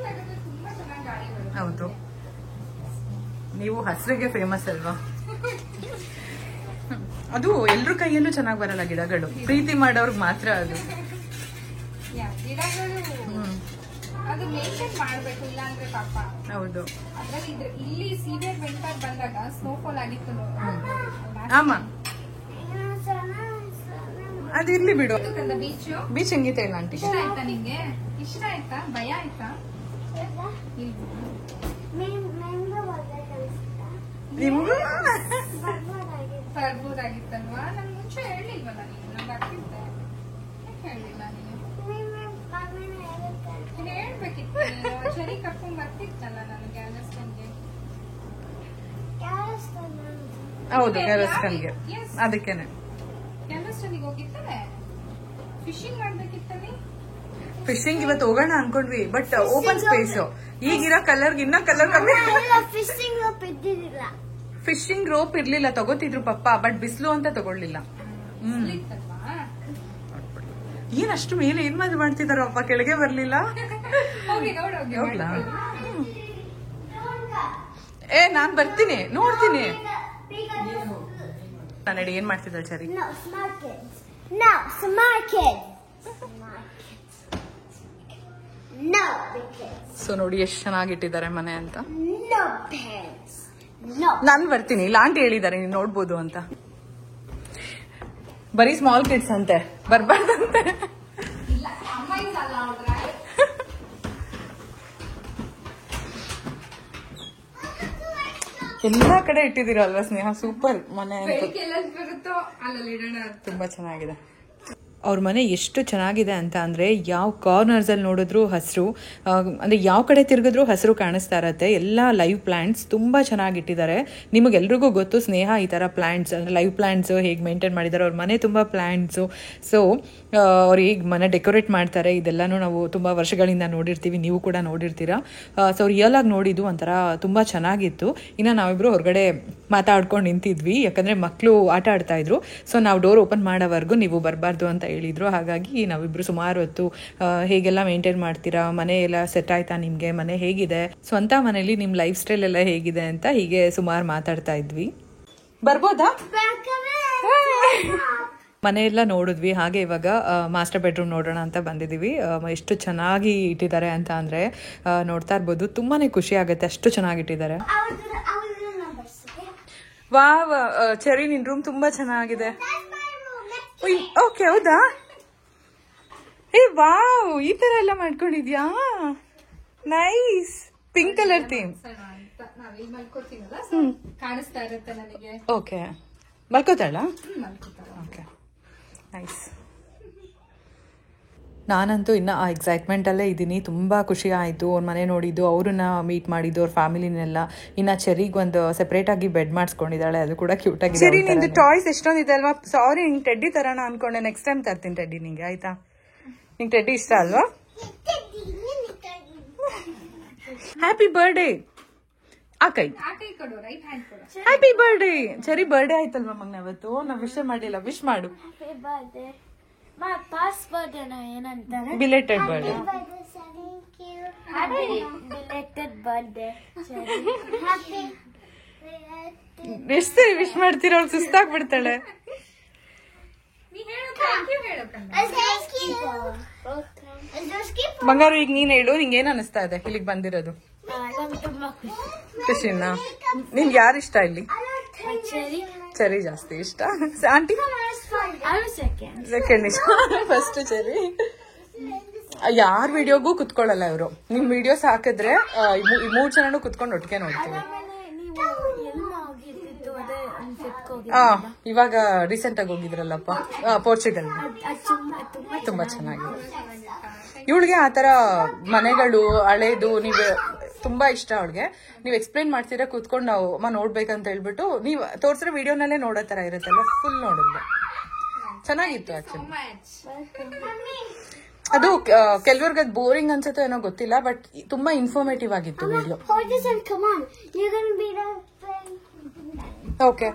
ಹೌದು, ನೀವು ಹಸಿರಿಗೆ ಫೇಮಸ್ ಅಲ್ವಾ? ಅದು ಎಲ್ರ ಕೈಯಲ್ಲೂ ಚೆನ್ನಾಗಿ ಬರಲ್ಲ ಗಿಡಗಳು, ಪ್ರೀತಿ ಮಾಡೋರ್ಗ್ ಮಾತ್ರ ಅದು. ಹೌದು, ಇಲ್ಲಿ ಸೀವಿಯರ್ ವಿಂಟರ್ ಬಂದಾಗ ಸ್ನೋಫಾಲ್ ಆಗಿತ್ತು. ಆಮಾ ಅದು ಇಲ್ಲಿ ಬಿಡು. ಬೀಚ್ ಹೆಂಗಿತ್ತು ಇಲ್ಲ ಆಂಟಿ? ಇಷ್ಟ ಆಯ್ತಾ ನಿಂಗೆ? ಇಷ್ಟ ಆಯ್ತಾ? ಭಯ ಆಯ್ತಾ? ನಿಮ್ಗೂ ಬರ್ಬೋದಾಗಿತ್ತಲ್ವಾ? ನನ್ ಮುಂಚೆ ಹೇಳಿಲ್ವಲ್ಲ ನೀನು? ನಂಗೆ ಆಗ್ತಿದ್ದೆ ಹೇಳಿಲ್ಲ ನೀನು. ಹೇಳ್ಬೇಕಿತ್ತು ನೀನು. ಸರಿ ಕರ್ಕೊಂಡ್ ಬರ್ತಿತ್ತಲ್ಲ ನಾನು ಗ್ಯಾಲಸ್ಟನ್ಗೆ. ಹೌದು, ಗ್ಯಾಲಸ್ಟನ್ಗೆ. ಅದಕ್ಕೇನೆ ಗ್ಯಾಲಸ್ಟನ್ಗೆ ಹೋಗಿತ್ತವೆ. ಫಿಶಿಂಗ್ ಮಾಡ್ಬೇಕಿತ್ತವೆ. ಫಿಶಿಂಗ್ ಇವತ್ತು ಹೋಗೋಣ ಅನ್ಕೊಂಡ್ವಿ, ಬಟ್ ಓಪನ್ ಸ್ಪೇಸ್. ಈಗಿರೋ ಕಲರ್ಗೆ ಇನ್ನ ಕಲರ್ ಕಮ್ಮಿ. ಫಿಶಿಂಗ್ ರೋಪ್ ಇರ್ಲಿಲ್ಲ, ತಗೋತಿದ್ರು ಪಪ್ಪ. ಬಟ್ ಬಿಸಿಲು ಅಂತ ತಗೊಳ್ಳಿಲ್ಲ. ಏನಷ್ಟು ಮೇಲೆ ಏನ್ ಮಾಡ್ತಿದಾರಪ್ಪ, ಕೆಳಗೆ ಬರ್ಲಿಲ್ಲ. ನಾನ್ ಬರ್ತೀನಿ, ನೋಡ್ತೀನಿ. ನಡಿ, ಏನ್ ಮಾಡ್ತಿದ್ದಾಳೆ ಸರಿ? ಸೊ ನೋಡಿ ಎಷ್ಟು ಚೆನ್ನಾಗಿಟ್ಟಿದ್ದಾರೆ ಮನೆ ಅಂತ. ನಾನು ಬರ್ತೀನಿ, ಇಲ್ಲ ಆಂಟಿ ಹೇಳಿದ್ದಾರೆ ನೀನ್ ನೋಡ್ಬೋದು ಅಂತ. ಬರೀ ಸ್ಮಾಲ್ ಕಿಡ್ಸ್ ಅಂತೆ, ಬರ್ಬಾರ್ದಂತೆ. ಎಲ್ಲಾ ಕಡೆ ಇಟ್ಟಿದ್ದೀರಾ ಅಲ್ವಾ ಸ್ನೇಹ? ಸೂಪರ್ ಮನೆ ಅಂತ. ಬೆಳಿಗ್ಗೆ ಎಲ್ಲ ಬರುತ್ತೋ ಅಲ್ಲಲ್ಲಿ ಇಡೋಣ. ತುಂಬಾ ಚೆನ್ನಾಗಿದೆ. ಅವ್ರ ಮನೆ ಎಷ್ಟು ಚೆನ್ನಾಗಿದೆ ಅಂತ ಅಂದರೆ ಯಾವ ಕಾರ್ನರ್ಸಲ್ಲಿ ನೋಡಿದ್ರು ಹಸಿರು, ಅಂದರೆ ಯಾವ ಕಡೆ ತಿರುಗಿದ್ರು ಹಸಿರು ಕಾಣಿಸ್ತಾ ಇರತ್ತೆ. ಎಲ್ಲ ಲೈವ್ ಪ್ಲ್ಯಾಂಟ್ಸ್ ತುಂಬ ಚೆನ್ನಾಗಿಟ್ಟಿದ್ದಾರೆ. ನಿಮಗೆಲ್ರಿಗೂ ಗೊತ್ತು ಸ್ನೇಹ ಈ ಥರ ಪ್ಲ್ಯಾಂಟ್ಸ್ ಅಂದರೆ ಲೈವ್ ಪ್ಲ್ಯಾಂಟ್ಸು ಹೇಗೆ ಮೇಂಟೈನ್ ಮಾಡಿದ್ದಾರೆ. ಅವ್ರ ಮನೆ ತುಂಬ ಪ್ಲ್ಯಾಂಟ್ಸು. ಸೊ ಅವ್ರು ಹೇಗೆ ಮನೆ ಡೆಕೋರೇಟ್ ಮಾಡ್ತಾರೆ ಇದೆಲ್ಲನೂ ನಾವು ತುಂಬ ವರ್ಷಗಳಿಂದ ನೋಡಿರ್ತೀವಿ, ನೀವು ಕೂಡ ನೋಡಿರ್ತೀರ. ಸೊ ರಿಯಲ್ ಆಗಿ ನೋಡಿದ್ದು ಒಂಥರ ತುಂಬ ಚೆನ್ನಾಗಿತ್ತು. ಇನ್ನು ನಾವಿಬ್ಬರು ಹೊರಗಡೆ ಮಾತಾಡ್ಕೊಂಡು ನಿಂತಿದ್ವಿ, ಯಾಕಂದರೆ ಮಕ್ಕಳು ಆಟ ಆಡ್ತಾಯಿದ್ರು. ಸೊ ನಾವು ಡೋರ್ ಓಪನ್ ಮಾಡೋವರೆಗೂ ನೀವು ಬರಬಾರ್ದು ಅಂತ ಹೇಳಿದ್ರು. ಹಾಗಾಗಿ ನಾವಿಬ್ರು ಸುಮಾರು ಹೊತ್ತು ಹೇಗೆಲ್ಲ ಮೇಂಟೈನ್ ಮಾಡ್ತೀರಾ, ಮನೆ ಎಲ್ಲ ಸೆಟ್ ಆಯ್ತಾ ನಿಮಗೆ, ಮನೆ ಹೇಗಿದೆ, ಸ್ವಂತ ಮನೇಲಿ ನಿಮ್ಮ ಲೈಫ್ ಸ್ಟೈಲ್ ಎಲ್ಲ ಹೇಗಿದೆ ಅಂತ ಹೀಗೆ ಸುಮಾರು ಮಾತಾಡ್ತಾ ಇದ್ವಿ. ಬರ್ಬೋದಾ? ಮನೆಯೆಲ್ಲ ನೋಡಿದ್ವಿ. ಹಾಗೆ ಇವಾಗ ಮಾಸ್ಟರ್ ಬೆಡ್ರೂಮ್ ನೋಡೋಣ ಅಂತ ಬಂದಿದ್ದೀವಿ. ಎಷ್ಟು ಚೆನ್ನಾಗಿ ಇಟ್ಟಿದ್ದಾರೆ ಅಂತ ಅಂದರೆ ನೋಡ್ತಾ ಇರ್ಬೋದು. ತುಂಬಾ ಖುಷಿ ಆಗುತ್ತೆ, ಅಷ್ಟು ಚೆನ್ನಾಗಿಟ್ಟಿದ್ದಾರೆ. ವಾವ್ ಚೆರಿ, ನಿನ್ ರೂಮ್ ತುಂಬಾ ಚೆನ್ನಾಗಿದೆ. ಓಕೆ, ಹೌದಾ? ಏ ವಾವ್, ಈ ತರ ಎಲ್ಲ ಮಾಡ್ಕೊಂಡಿದ್ಯಾ? ನೈಸ್. Pink colour theme. ನಾವಿಲ್ಲಿ ಮಲ್ಕೋತೀವಲ್ಲ, ಕಾಣಿಸ್ತಾ ಇರುತ್ತೆ ನನಗೆ. ಓಕೆ, ಮಲ್ಕೋತಾಳ? Okay, nice. ನಾನಂತೂ ಇನ್ನು ಆ ಎಕ್ಸೈಟ್ಮೆಂಟಲ್ಲೇ ಇದ್ದೀನಿ. ತುಂಬ ಖುಷಿ ಆಯಿತು ಅವ್ರ ಮನೆ ನೋಡಿದ್ದು, ಅವ್ರನ್ನ ಮೀಟ್ ಮಾಡಿದ್ದು, ಅವ್ರ ಫ್ಯಾಮಿಲಿನೆಲ್ಲ. ಇನ್ನು ಚೆರಿಗೆ ಒಂದು ಸೆಪ್ರೇಟಾಗಿ ಬೆಡ್ ಮಾಡಿಸ್ಕೊಂಡಿದ್ದಾಳೆ, ಅದು ಕೂಡ ಕ್ಯೂಟಾಗಿದೆ. ಸರಿ, ನಿಂದು ಟಾಯ್ಸ್ ಎಷ್ಟೊಂದಿದೆ ಅಲ್ವಾ? ಸಾರಿ, ನಿಂಗೆ ಟೆಡ್ಡಿ ತರೋಣ ಅನ್ಕೊಂಡೆ. ನೆಕ್ಸ್ಟ್ ಟೈಮ್ ತರ್ತೀನಿ ಟೆಡ್ಡಿ ನಿಂಗೆ, ಆಯ್ತಾ? ನಿಂಗೆ ಟೆಡ್ಡಿ ಇಷ್ಟ ಅಲ್ವಾ? Happy birthday. ಆ ಕೈ ಹ್ಯಾಪಿ ಬರ್ಡೇ. ಚೆರಿ ಬರ್ಡೇ ಆಯ್ತಲ್ವಾ ಮಗನ ಅವತ್ತು? ನಾವು ವಿಶ್ ಮಾಡಿಲ್ಲ, ವಿಶ್ ಮಾಡು. ಬಿಲೆಟೆಡ್ ಬರ್ಡೇ. ಎಷ್ಟು ಸರಿ ವಿಶ್ ಮಾಡ್ತೀರ? ಅವ್ಳು ಸುಸ್ತಾಗ್ಬಿಡ್ತಾಳೆ. ಬಂಗಾರು, ಈಗ ನೀನ್ ಹೇಳು, ನಿಂಗೆ ಏನ್ ಅನಿಸ್ತಾ ಇದೆ ಇಲ್ಲಿಗೆ ಬಂದಿರೋದು? ಖುಷಿನಾ? ನಿನ್ಗೆ ಯಾರು ಇಷ್ಟ ಇಲ್ಲಿ? ಚೆರಿ ಜಾಸ್ತಿ ಇಷ್ಟ. ಆಂಟಿ ಸೆಕೆಂಡ್ ಇಷ್ಟ, ಫಸ್ಟ್ ಚೆರಿ. ಯಾರ ವಿಡಿಯೋಗೂ ಕುತ್ಕೊಳ್ಳಲ್ಲ ಇವರು. ನಿಮ್ ವಿಡಿಯೋಸ್ ಹಾಕಿದ್ರೆ ಈ 3 ಜನನು ಕುತ್ಕೊಂಡು ಒಟ್ಟಿಗೆ ನೋಡ್ತೀವಿ. ಇವಾಗ ರೀಸೆಂಟ್ ಆಗಿ ಹೋಗಿದ್ರಲ್ಲಪ್ಪ ಪೋರ್ಚುಗಲ್, ತುಂಬಾ ಚೆನ್ನಾಗಿದೆ. ಇವಳಿಗೆ ಆತರ ಮನೆಗಳು ಹಳೇದು ನೀವು ತುಂಬಾ ಇಷ್ಟ. ಅವಳಿಗೆ ನೀವು ಎಕ್ಸ್ಪ್ಲೈನ್ ಮಾಡ್ತೀರಾ ಕೂತ್ಕೊಂಡು ನಾವು ಅಮ್ಮ ನೋಡ್ಬೇಕಂತ ಹೇಳ್ಬಿಟ್ಟು ನೀವು ತೋರ್ಸಿರೋ ವಿಡಿಯೋನಲ್ಲೇ ನೋಡೋ ತರ ಇರುತ್ತಲ್ವ, ಫುಲ್ ನೋಡಿದ್ವಿ. ಚೆನ್ನಾಗಿತ್ತು ಆಕ್ಚುಲಿ. ಅದು ಕೆಲವ್ರಿಗೆ ಅದು ಬೋರಿಂಗ್ ಅನ್ಸುತ್ತೋ ಏನೋ ಗೊತ್ತಿಲ್ಲ, ಬಟ್ ತುಂಬಾ ಇನ್ಫಾರ್ಮೇಟಿವ್ ಆಗಿತ್ತು ವಿಡಿಯೋ. ಓಕೆ,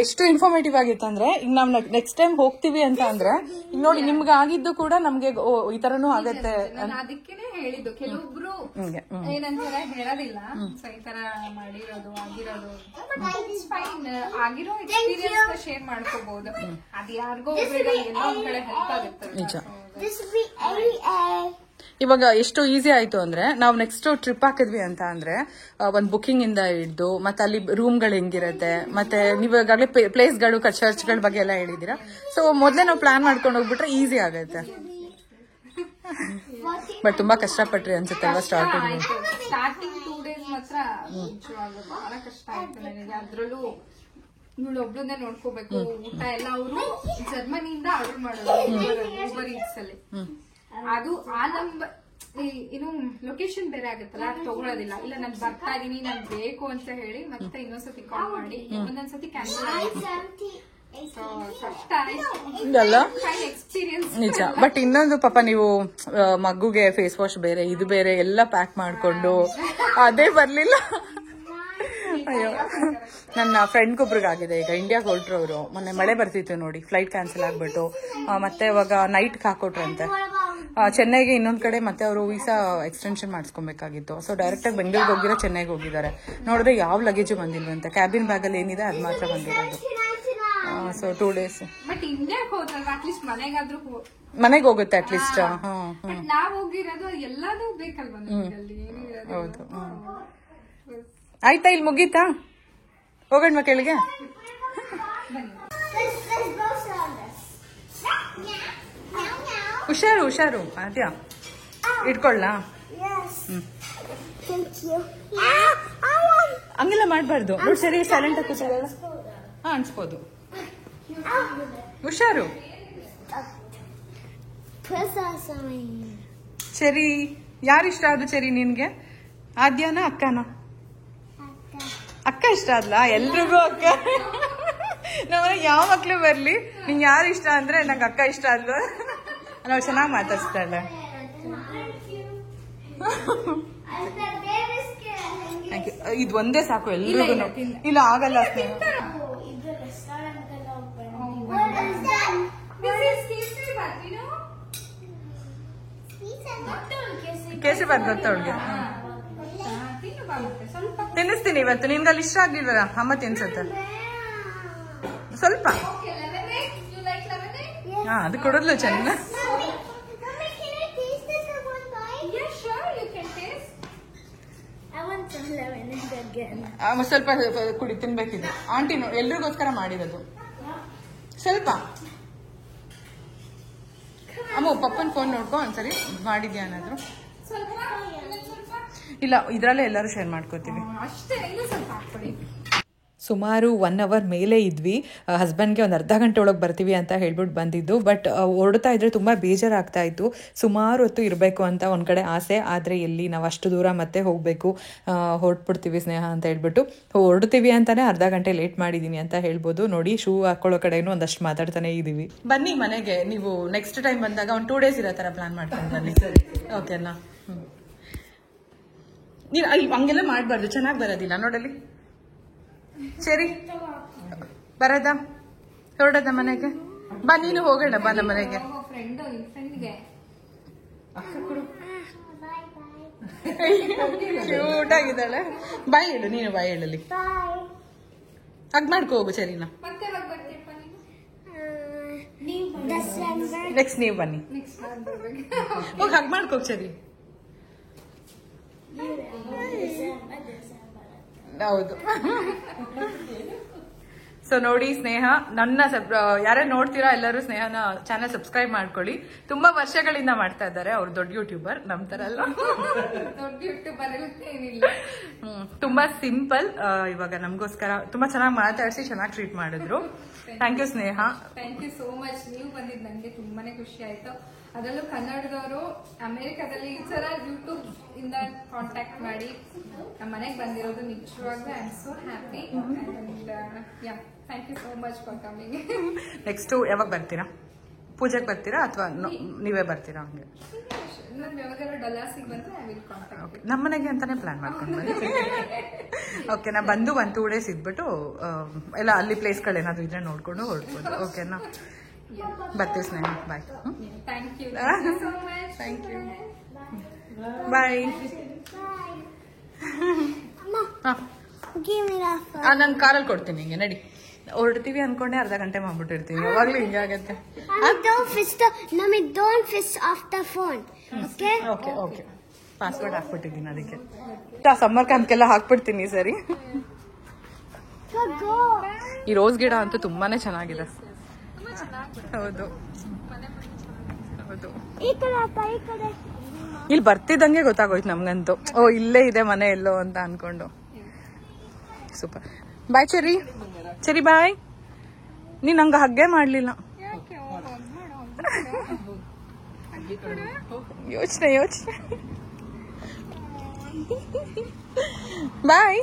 ಎಷ್ಟು ಇನ್ಫಾರ್ಮೇಟಿವ್ ಆಗಿತ್ತು ಅಂದ್ರೆ, ಈಗ ನಾವು ನೆಕ್ಸ್ಟ್ ಟೈಮ್ ಹೋಗ್ತೀವಿ ಅಂತ ಅಂದ್ರೆ ಈಗ ನೋಡಿ ನಿಮ್ಗೆ ಆಗಿದ್ದು ಕೂಡ ನಮ್ಗೆ ಈ ತರನು ಆಗತ್ತೆ. ಅದಕ್ಕೇನೆ ಹೇಳಿದ್ದು, ಕೆಲವೊಬ್ರು ಏನಂತಾರೆ ಹೇಳೋದಿಲ್ಲ, ಸೊ ಈ ತರ ಮಾಡಿರೋದು ಆಗಿರೋದು ಫೈನ್, ಆಗಿರೋ ಎಕ್ಸ್ಪೀರಿಯನ್ಸ್ ಶೇರ್ ಮಾಡ್ಕೋಬಹುದು. ಅದು ಯಾರಿಗೋ ಎಲ್ಲೋ ಒಂದ್ ಕಡೆ ಹೆಲ್ಪ್ ಆಗುತ್ತೆ. ನಿಜ. ಇವಾಗ ಎಷ್ಟು ಈಸಿ ಆಯ್ತು ಅಂದ್ರೆ, ನಾವು ನೆಕ್ಸ್ಟ್ ಟ್ರಿಪ್ ಹಾಕಿದ್ವಿ ಅಂತ ಅಂದ್ರೆ ಒಂದು ಬುಕಿಂಗ್ ಇಂದ ಹಿಡ್ದು ಮತ್ತೆ ಅಲ್ಲಿ ರೂಮ್ಗಳು ಹೆಂಗಿರುತ್ತೆ, ಮತ್ತೆ ನೀವು ಈಗಾಗಲೇ ಪ್ಲೇಸ್ಗಳು ಚರ್ಚ್ಗಳ ಬಗ್ಗೆ ಎಲ್ಲ ಹೇಳಿದೀರಾ. ಸೊ ಮೊದಲೇ ನಾವು ಪ್ಲಾನ್ ಮಾಡ್ಕೊಂಡು ಹೋಗ್ಬಿಟ್ರೆ ಈಸಿ ಆಗುತ್ತೆ. ಬಟ್ ತುಂಬಾ ಕಷ್ಟಪಟ್ರಿ ಅನ್ಸುತ್ತೆ ಅಲ್ವಾ ಸ್ಟಾರ್ಟಿಂಗ್? 2 days ಮಾತ್ರ ಬಹಳ ಕಷ್ಟ ಆಯ್ತು ನನಗೆ. ಅದ್ರಲ್ಲೂ ಇವಳು ಒಬ್ಳನ್ನೇ ನೋಡ್ಕೋಬೇಕು. ಊಟ ಎಲ್ಲ ಅವರು ಜರ್ಮನಿಯಿಂದ ಆರ್ಡರ್ ಮಾಡೋದು ಊಬರ್ ಈಟ್ಸ್ ಅಲ್ಲಿ. ಅದು ಆ ನಂಬರ್ ಇನ್ನು ಲೊಕೇಶನ್ ಬೇರೆ ಆಗುತ್ತಲ್ಲ, ಅದು ತಗೊಳ್ಳೋದಿಲ್ಲ. ಇಲ್ಲ ನಾನು ಬರ್ತಾ ಇದೀನಿ, ನಾನು ಬೇಕು ಅಂತ ಹೇಳಿ ಮತ್ತೆ ಇನ್ನೊಂದ್ಸತಿ ಕಾಲ್ ಮಾಡಿ ಒಂದೊಂದ್ಸತಿ ಕ್ಯಾನ್ಸಲ್ ಆಗುತ್ತೆ. ಎಕ್ಸ್ಪೀರಿಯನ್ಸ್ ನಿಜ. ಬಟ್ ಇನ್ನೊಂದು ಪಾಪ ನೀವು ಮಗುಗೆ ಫೇಸ್ ವಾಶ್ ಬೇರೆ ಇದು ಬೇರೆ ಎಲ್ಲ ಪ್ಯಾಕ್ ಮಾಡ್ಕೊಂಡು ಅದೇ ಬರ್ಲಿಲ್ಲ. ಅಯ್ಯೋ, ನನ್ನ ಫ್ರೆಂಡ್ಗೊಬ್ರಿಗಾಗಿದೆ. ಈಗ ಇಂಡಿಯಾಗೆ ಹೊರಟ್ರು ಅವರು. ಮೊನ್ನೆ ಮಳೆ ಬರ್ತಿತ್ತು ನೋಡಿ, ಫ್ಲೈಟ್ ಕ್ಯಾನ್ಸಲ್ ಆಗ್ಬಿಟ್ಟು ಮತ್ತೆ ಇವಾಗ ನೈಟ್ಗೆ ಹಾಕೊಟ್ರಂತೆ ಚೆನ್ನೈಗೆ. ಇನ್ನೊಂದ್ ಕಡೆ ಮತ್ತೆ ಅವರು ವೀಸಾ ಎಕ್ಸ್ಟೆನ್ಷನ್ ಮಾಡಿಸ್ಕೊಬೇಕಾಗಿತ್ತು. ಸೊ ಡೈರೆಕ್ಟ್ ಆಗಿ ಬೆಂಗಳೂರಿಗೆ ಹೋಗಿರೋ ಚೆನ್ನೈಗೆ ಹೋಗಿದ್ದಾರೆ. ನೋಡಿದ್ರೆ ಯಾವ ಲಗೇಜು ಬಂದಿಲ್ವಂತೆ. ಕ್ಯಾಬಿನ್ ಬ್ಯಾಗ್ ಅಲ್ಲಿ ಏನಿದೆ ಅದು ಮಾತ್ರ ಬಂದಿರೋದು. So 2 days. ಬಟ್ ಇಂಡಿಯಾಗೆ ಹೋದ್ರಲ್ಲ, ಅಟ್ಲೀಸ್ಟ್ ಮನೆಗಾದ್ರೂ ಮನೆಗೆ ಹೋಗುತ್ತೆ ಅಟ್ಲೀಸ್ಟ್. ನಾವ್ ಹೋಗಿರೋದು ಎಲ್ಲಾನು ಬೇಕಲ್ವಾ ನಮಗಲ್ಲಿ. ಹೌದು. ಆಯ್ತಾ, ಇಲ್ಲಿ ಮುಗೀತಾ? ಹೋಗೋಣ ಕೆಳಗೆ. ಹುಷಾರು ಹುಷಾರು. ಅದ್ಯಾ ಇಟ್ಕೊಳ್ಳ. ಹಂಗೆಲ್ಲ ಮಾಡಬಾರ್ದು. ಸರಿ ಸೈಲೆಂಟ್ ಆಗಿ ಕೂತ್ಕೊಳ್ಳ. ಹಾ ಅನ್ಸ್ಬೋದು. ಹುಷಾರು. ಚೆರಿ ಯಾರಿಷ್ಟ ಆದ್ರು ಚೆರಿ ನಿನ್ಗೆ? ಆದ್ಯಾನ ಅಕ್ಕನ? ಅಕ್ಕ ಇಷ್ಟ ಆದ್ಲಾ? ಎಲ್ರಿಗೂ ಅಕ್ಕ. ನಮ್ಮನೆ ಯಾವ ಮಕ್ಳು ಬರ್ಲಿ ನಿಂಗೆ ಯಾರು ಇಷ್ಟ ಅಂದ್ರೆ ನಂಗೆ ಅಕ್ಕ ಇಷ್ಟ ಆದ್ಲು. ನಾವು ಚೆನ್ನಾಗಿ ಮಾತಾಡ್ಸ್ತಾಳೆ. ಇದು ಒಂದೇ ಸಾಕು ಎಲ್ರಿಗೂ. ಇಲ್ಲ ಆಗಲ್ಲ. ಕೇಸರಿ ಬಾತ್ ಗೊತ್ತ ಅವಳಿಗೆ. ತಿನ್ನಿಸ್ತೀನಿ ಇವತ್ತು. ನಿನ್ಗಲ್ಲಿ ಇಷ್ಟ ಆಗ್ಲಿಲ್ವಲ್ಲ ಅಮ್ಮ ತಿನ್ಸತ್ತೆ ಸ್ವಲ್ಪ. ಹಾ ಅದು ಕೊಡದ್ಲು ಚೆನ್ನ. ಸ್ವಲ್ಪ ಕುಡಿ ತಿನ್ಬೇಕಿದೆ. ಆಂಟಿ ಎಲ್ರಿಗೋಸ್ಕರ ಮಾಡಿರೋದು. ಸ್ವಲ್ಪ ಅಮ್ಮ ಪಪ್ಪನ್ ಫೋನ್ ನೋಡ್ಕೊ ಒಂದ್ಸರಿ ಮಾಡಿದ್ಯಾ ಏನಾದ್ರು. ಇಲ್ಲ ಇದ್ರಲ್ಲೇ ಎಲ್ಲರೂ ಶೇರ್ ಮಾಡ್ಕೋತೀವಿ. ಸುಮಾರು 1 hour ಮೇಲೆ ಇದ್ವಿ. ಹಸ್ಬೆಂಡ್ಗೆ ಒಂದು ಅರ್ಧ ಗಂಟೆ ಒಳಗೆ ಬರ್ತೀವಿ ಅಂತ ಹೇಳ್ಬಿಟ್ಟು ಬಂದಿದ್ದು. ಬಟ್ ಹೊರಡ್ತಾ ಇದ್ರೆ ತುಂಬ ಬೇಜಾರಾಗ್ತಾ ಇತ್ತು. ಸುಮಾರು ಹೊತ್ತು ಇರಬೇಕು ಅಂತ ಒಂದು ಕಡೆ ಆಸೆ. ಆದರೆ ಎಲ್ಲಿ ನಾವು ಅಷ್ಟು ದೂರ ಮತ್ತೆ ಹೋಗಬೇಕು, ಹೊರಟ್ಬಿಡ್ತೀವಿ ಸ್ನೇಹ ಅಂತ ಹೇಳ್ಬಿಟ್ಟು ಹೊರಡ್ತೀವಿ ಅಂತಾನೆ ಅರ್ಧ ಗಂಟೆ ಲೇಟ್ ಮಾಡಿದ್ದೀನಿ ಅಂತ ಹೇಳ್ಬೋದು. ನೋಡಿ ಶೂ ಹಾಕೊಳ್ಳೋ ಕಡೆನೂ ಒಂದಷ್ಟು ಮಾತಾಡ್ತಾನೆ ಇದ್ದೀವಿ. ಬನ್ನಿ ಮನೆಗೆ. ನೀವು ನೆಕ್ಸ್ಟ್ ಟೈಮ್ ಬಂದಾಗ ಒಂದು 2 days ಇರೋ ಥರ ಪ್ಲಾನ್ ಮಾಡ್ಕೊಂಡು ಬನ್ನಿ. ಓಕೆನಾ? ನೀವು ಹಂಗೆಲ್ಲ ಮಾಡಬಾರ್ದು, ಚೆನ್ನಾಗಿ ಬರೋದಿಲ್ಲ ನೋಡಲಿ. ಸರಿ ಬರದ ಹೊರಡದ ಮನೆಗೆ ಬಾ. ನೀನು ಹೋಗೋಣ ಬಾ ನಮ್ಮ ಮನೆಗೆ. ಕ್ಯೂಟ್ ಆಗಿದ್ದಾಳೆ. ಬಾಯ್ ಹೇಳು ನೀನು. ಬಾಯ್ ಹೇಳಲಿ. ಹಗ್ ಮಾಡ್ಕೋ ಹೋಗು ಸರಿನಾ. ನೆಕ್ಸ್ಟ್ ನೀವು ಬನ್ನಿ. ಹೋಗಿ ಹಗ್ ಮಾಡ್ಕೋಗ್ ಸರಿ. ಹೌದು. ಸೊ ನೋಡಿ ಸ್ನೇಹ, ನನ್ನ ಯಾರೇ ನೋಡ್ತೀರಾ ಎಲ್ಲರೂ ಸ್ನೇಹನ ಚಾನೆಲ್ ಸಬ್ಸ್ಕ್ರೈಬ್ ಮಾಡ್ಕೊಳ್ಳಿ. ತುಂಬಾ ವರ್ಷಗಳಿಂದ ಮಾಡ್ತಾ ಇದ್ದಾರೆ. ಅವ್ರು ದೊಡ್ಡ ಯೂಟ್ಯೂಬರ್, ನಮ್ ತರ ಅಲ್ಲ. ದೊಡ್ಡ ಯೂಟ್ಯೂಬರ್ ಏನಿಲ್ಲ. ತುಂಬಾ ಸಿಂಪಲ್. ಇವಾಗ ನಮಗೋಸ್ಕರ ತುಂಬಾ ಚೆನ್ನಾಗಿ ಮಾತಾಡಿಸಿ ಚೆನ್ನಾಗಿ ಟ್ರೀಟ್ ಮಾಡಿದ್ರು. Thank you Sneha. Thank you so much. ನೀವು ಬಂದಿದ್ದು ನನಗೆ ತುಂಬಾನೇ ಖುಷಿ ಆಯ್ತು. ಅದರಲ್ಲೂ ಕನ್ನಡದವರು ಅಮೆರಿಕದಲ್ಲಿ ಈ ತರ ಯೂಟ್ಯೂಬ್ ಇಂದ ಕಾಂಟ್ಯಾಕ್ಟ್ ಮಾಡಿ ನಮ್ಮ ಮನೆಗೆ ಬಂದಿರೋದು ನಿಜವಾಗ್ಲೂ I am so happy. Yeah thank you so much for coming. Next ಯಾವಾಗ ಬರ್ತೀರಾ? ಪೂಜೆಗೆ ಬರ್ತೀರಾ ಅಥವಾ ನೀವೇ ಬರ್ತೀರಾ? ಹಂಗೆ ಯಾವಾಗಾದ್ರೂ ಡಲ್ಲಾಸಿಗೆ ಬಂದ್ರೆ ಐ ವಿಲ್ ಕಾಂಟ್ಯಾಕ್ಟ್. ನಮ್ಮ ಮನೆಗೆ ಅಂತಾನೆ ಪ್ಲಾನ್ ಮಾಡ್ಕೊಂಡು ಬನ್ನಿ. ಓಕೆನಾ? ಬಂದು 1-2 days ಇದ್ಬಿಟ್ಟು ಎಲ್ಲ ಅಲ್ಲಿ ಪ್ಲೇಸ್ಗಳೇನಾದ್ರು ಇದ್ರೆ ನೋಡ್ಕೊಂಡು ಹೊರಡ್ಬೋದು. ಓಕೆನಾ? ಬರ್ತೀವಿ Sneha. Bye. Thank you so much. Thank you. Bye. ನಾನು ಕಾರಲ್ಲಿ ಕೊಡ್ತೀನಿ. ಹಿಂಗೆ ನಡಿ. ಹೊರಡ್ತೀವಿ ಅನ್ಕೊಂಡೆ ಅರ್ಧ ಗಂಟೆ ಮಾಡ್ಬಿಟ್ಟಿರ್ತೀವಿ. ಯಾವಾಗ್ಲೂ ಹಿಂಗೆ ಆಗತ್ತೆ. ಓಕೆ ಪಾಸ್ವರ್ಡ್ ಹಾಕ್ಬಿಟ್ಟಿದ್ದೀನಿ ಅದಕ್ಕೆ. ಸಮ್ಮರ್ ಕ್ಯಾಂಪ್ಗೆಲ್ಲ ಹಾಕ್ಬಿಡ್ತೀನಿ. ಸರಿ. ಈ ರೋಸ್ ಗಿಡ ಅಂತೂ ತುಂಬಾನೇ ಚೆನ್ನಾಗಿದೆ. ಹೌದು ಹೌದು. ಇಲ್ಲಿ ಬರ್ತಿದ್ದಂಗೆ ಗೊತ್ತಾಗೋಯ್ತು ನಮ್ಗಂತೂ. ಓ ಇಲ್ಲೇ ಇದೆ ಮನೆ ಎಲ್ಲೋ ಅಂತ ಅನ್ಕೊಂಡು. Super. Bye Cherry. Cherry bye. ನೀನ್ ನಂಗೆ ಹಗ್ಗೆ ಮಾಡ್ಲಿಲ್ಲ. ಯೋಚನೆ ಬಾಯ್.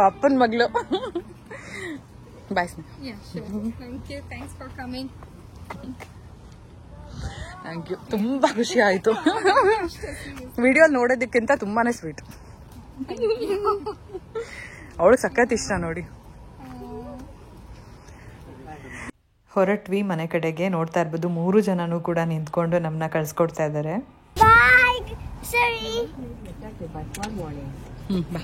ಅಪ್ಪನ ಮಗಳು. Bye thank you. ತುಂಬಾ ಖುಷಿ ಆಯ್ತು. ವಿಡಿಯೋ ನೋಡೋದಕ್ಕಿಂತ ತುಂಬಾನೇ ಸ್ವೀಟ್. ಅವಳು ಸಖತ್ ಇಷ್ಟ ನೋಡಿ. ಹೊರಟ್ವಿ ಮನೆ ಕಡೆಗೆ. ನೋಡ್ತಾ ಇರ್ಬೋದು 3 ಜನನೂ ಕೂಡ ನಿಂತ್ಕೊಂಡು ನಮ್ಮನ್ನ ಕಳ್ಸ್ಕೊಡ್ತಾ ಇದ್ದಾರೆ. ಬಾ.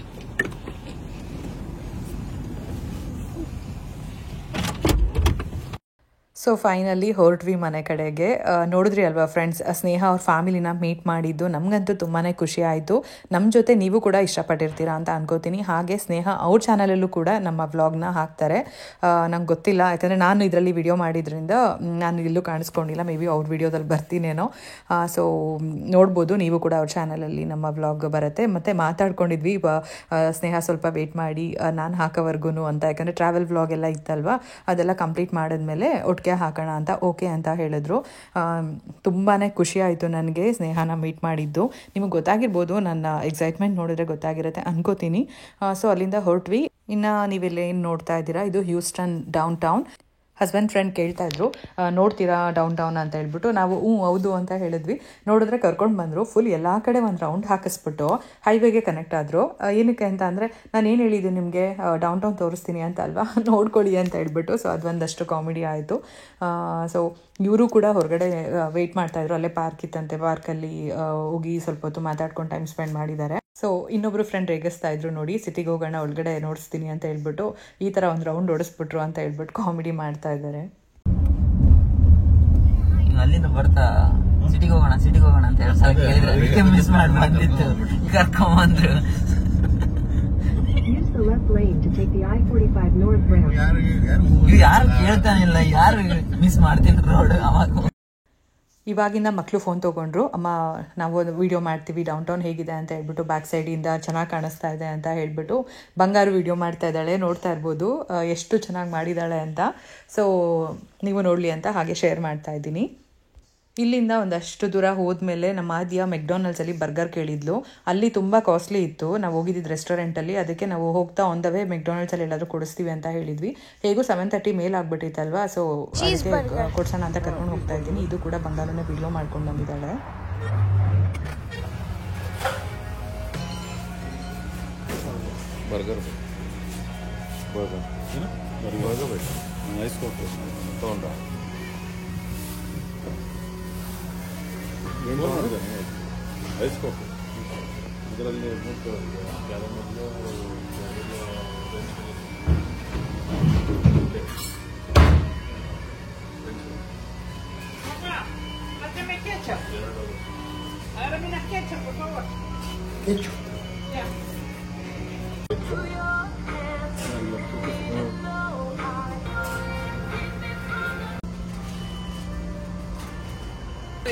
ಸೊ ಫೈನಲಿ ಹೊರಟ್ವಿ ಮನೆ ಕಡೆಗೆ. ನೋಡಿದ್ರಿ ಅಲ್ವಾ ಫ್ರೆಂಡ್ಸ್, ಸ್ನೇಹ ಅವ್ರ ಫ್ಯಾಮಿಲಿನ ಮೀಟ್ ಮಾಡಿದ್ದು ನಮಗಂತೂ ತುಂಬಾ ಖುಷಿ ಆಯಿತು. ನಮ್ಮ ಜೊತೆ ನೀವು ಕೂಡ ಇಷ್ಟಪಟ್ಟಿರ್ತೀರಾ ಅಂತ ಅನ್ಕೋತೀನಿ. ಹಾಗೆ ಸ್ನೇಹ ಅವ್ರ ಚಾನಲಲ್ಲೂ ಕೂಡ ನಮ್ಮ ವ್ಲಾಗ್ನ ಹಾಕ್ತಾರೆ. ನಂಗೆ ಗೊತ್ತಿಲ್ಲ, ಯಾಕಂದರೆ ನಾನು ಇದರಲ್ಲಿ ವಿಡಿಯೋ ಮಾಡಿದ್ರಿಂದ ನಾನು ಇಲ್ಲೂ ಕಾಣಿಸ್ಕೊಂಡಿಲ್ಲ. ಮೇ ಬಿ ಅವ್ರ ವಿಡಿಯೋದಲ್ಲಿ ಬರ್ತೀನೇನೋ. ಸೊ ನೋಡ್ಬೋದು ನೀವು ಕೂಡ ಅವ್ರ ಚಾನಲಲ್ಲಿ ನಮ್ಮ ವ್ಲಾಗ್ ಬರುತ್ತೆ. ಮತ್ತು ಮಾತಾಡ್ಕೊಂಡಿದ್ವಿ, ಸ್ನೇಹ ಸ್ವಲ್ಪ ವೇಟ್ ಮಾಡಿ ನಾನು ಹಾಕೋವರೆಗೂ ಅಂತ, ಯಾಕಂದರೆ ಟ್ರಾವೆಲ್ ವ್ಲಾಗ್ ಎಲ್ಲ ಇತ್ತಲ್ವ, ಅದೆಲ್ಲ ಕಂಪ್ಲೀಟ್ ಮಾಡಿದ್ಮೇಲೆ ಒಟ್ಟಿಗೆ ಹಾಕೋಣ ಅಂತ ಓಕೆ ಅಂತ ಹೇಳಿದ್ರು. ತುಂಬಾ ಖುಷಿ ಆಯಿತು ನನಗೆ ಸ್ನೇಹನ ಮೀಟ್ ಮಾಡಿದ್ದು. ನಿಮಗೆ ಗೊತ್ತಾಗಿರ್ಬೋದು, ನನ್ನ ಎಕ್ಸೈಟ್ಮೆಂಟ್ ನೋಡಿದ್ರೆ ಗೊತ್ತಾಗಿರುತ್ತೆ ಅನ್ಕೋತೀನಿ. ಸೊ ಅಲ್ಲಿಂದ ಹೊರಟ್ವಿ. ಇನ್ನು ನೀವೆಲ್ಲ ಏನು ನೋಡ್ತಾ ಇದ್ದೀರಾ, ಇದು Houston down town. Husband friend ಕೇಳ್ತಾ ಇದ್ರು, ನೋಡ್ತೀರಾ ಡೌನ್ ಟೌನ್ ಅಂತ ಹೇಳ್ಬಿಟ್ಟು. ನಾವು ಹೌದು ಅಂತ ಹೇಳಿದ್ವಿ. ನೋಡಿದ್ರೆ ಕರ್ಕೊಂಡು ಬಂದರು. ಫುಲ್ ಎಲ್ಲ ಕಡೆ ಒಂದು ರೌಂಡ್ ಹಾಕಿಸ್ಬಿಟ್ಟು ಹೈವೇಗೆ ಕನೆಕ್ಟ್ ಆದರು. ಏನಕ್ಕೆ ಅಂತ ಅಂದರೆ, ನಾನು ಏನು ಹೇಳಿದ್ದೀನಿ ನಿಮಗೆ, ಡೌನ್ ಟೌನ್ ತೋರಿಸ್ತೀನಿ ಅಂತ ಅಲ್ವಾ, ನೋಡ್ಕೊಳ್ಳಿ ಅಂತ ಹೇಳ್ಬಿಟ್ಟು. ಸೊ ಅದೊಂದಷ್ಟು ಕಾಮಿಡಿ ಆಯಿತು. ಸೊ ಇವರು ಕೂಡ ಹೊರಗಡೆ ವೆಯ್ಟ್ ಮಾಡ್ತಾಯಿದ್ರು. ಅಲ್ಲೇ ಪಾರ್ಕ್ ಇತ್ತಂತೆ, ಪಾರ್ಕಲ್ಲಿ ಹೋಗಿ ಸ್ವಲ್ಪ ಹೊತ್ತು ಮಾತಾಡ್ಕೊಂಡು ಟೈಮ್ ಸ್ಪೆಂಡ್ ಮಾಡಿದ್ದಾರೆ. ಸೊ ಇನ್ನೊಬ್ರು ಫ್ರೆಂಡ್ ರೇಗಿಸ್ತಾ ಇದ್ರು, ನೋಡಿ ಸಿಟಿಗೆ ಹೋಗೋಣ ಒಳಗಡೆ ನೋಡಿಸ್ತೀನಿ ಅಂತ ಹೇಳ್ಬಿಟ್ಟು, ಈ ಥರ ಒಂದು ರೌಂಡ್ ಓಡಿಸ್ಬಿಟ್ರು ಅಂತ ಹೇಳ್ಬಿಟ್ಟು ಕಾಮಿಡಿ ಮಾಡ್ತಾ ಇದ್ದಾರೆ. ಅಲ್ಲಿಂದ ಬರ್ತಾ ಸಿಟಿಗೆ ಹೋಗೋಣ ಅಂತ ಹೇಳಿದ್ರೆ ಮಿಸ್ ಮಾಡಿ ಬಂದಿತ್ತು, ಕರ್ಕೊಂಬಂದ್ರು. ಯಾರು ಕೇಳ್ತಾನಿಲ್ಲ, ಯಾರು ಮಿಸ್ ಮಾಡ್ತೀನಿ ರೋಡ್. ಅವಾಗ ಇವಾಗಿನ ಮಕ್ಕಳು ಫೋನ್ ತೊಗೊಂಡ್ರು, ಅಮ್ಮ ನಾವು ಒಂದು ವೀಡಿಯೋ ಮಾಡ್ತೀವಿ ಡೌನ್ ಟೌನ್ ಹೇಗಿದೆ ಅಂತ ಹೇಳ್ಬಿಟ್ಟು, ಬ್ಯಾಕ್ ಸೈಡಿಂದ ಚೆನ್ನಾಗಿ ಕಾಣಿಸ್ತಾ ಇದೆ ಅಂತ ಹೇಳ್ಬಿಟ್ಟು ಬಂಗಾರು ವೀಡಿಯೋ ಮಾಡ್ತಾ ಇದ್ದಾಳೆ. ನೋಡ್ತಾ ಇರ್ಬೋದು ಎಷ್ಟು ಚೆನ್ನಾಗಿ ಮಾಡಿದ್ದಾಳೆ ಅಂತ. ಸೊ ನೀವು ನೋಡಲಿ ಅಂತ ಹಾಗೆ ಶೇರ್ ಮಾಡ್ತಾ ಇದ್ದೀನಿ. ಇಲ್ಲಿಂದ ಒಂದಷ್ಟು ದೂರ ಹೋದ್ಮೇಲೆ ನಮ್ಮ ಆದ್ಯ ಮೆಕ್ಡೊನಾಲ್ಡ್ಸಲ್ಲಿ ಬರ್ಗರ್ ಕೇಳಿದ್ಲು. ಅಲ್ಲಿ ತುಂಬ ಕಾಸ್ಟ್ಲಿ ಇತ್ತು. ನಾವು ಹೋಗಿದ್ದಿದ್ದು ರೆಸ್ಟೋರೆಂಟಲ್ಲಿ, ಅದಕ್ಕೆ ನಾವು ಹೋಗ್ತಾ ಆನ್ ದ ವೇ ಮೆಕ್ಡೊನಾಲ್ಡ್ಸಲ್ಲಿ ಎಲ್ಲಾದರೂ ಕೊಡಿಸ್ತೀವಿ ಅಂತ ಹೇಳಿದ್ವಿ. ಹೇಗೂ 7:30 ಮೇಲೆ ಆಗ್ಬಿಟ್ಟಿತ್ತಲ್ವಾ, ಸೊ ಅದಕ್ಕೆ ಕೊಡ್ಸೋಣ ಅಂತ ಕರ್ಕೊಂಡು ಹೋಗ್ತಾ ಇದ್ದೀನಿ. ಇದು ಕೂಡ ಬಂಗಾರನೇ ವಿಡಿಯೋ ಮಾಡ್ಕೊಂಡು ಬಂದಿದ್ದಾಳೆ. ಬರ್ಗರ್ ಐಸ್ ಕೊಟ್ಟು ತೊಗೊಂಡ ಐಸ್ ಕೊಟ್ಟು ಇದರಲ್ಲಿ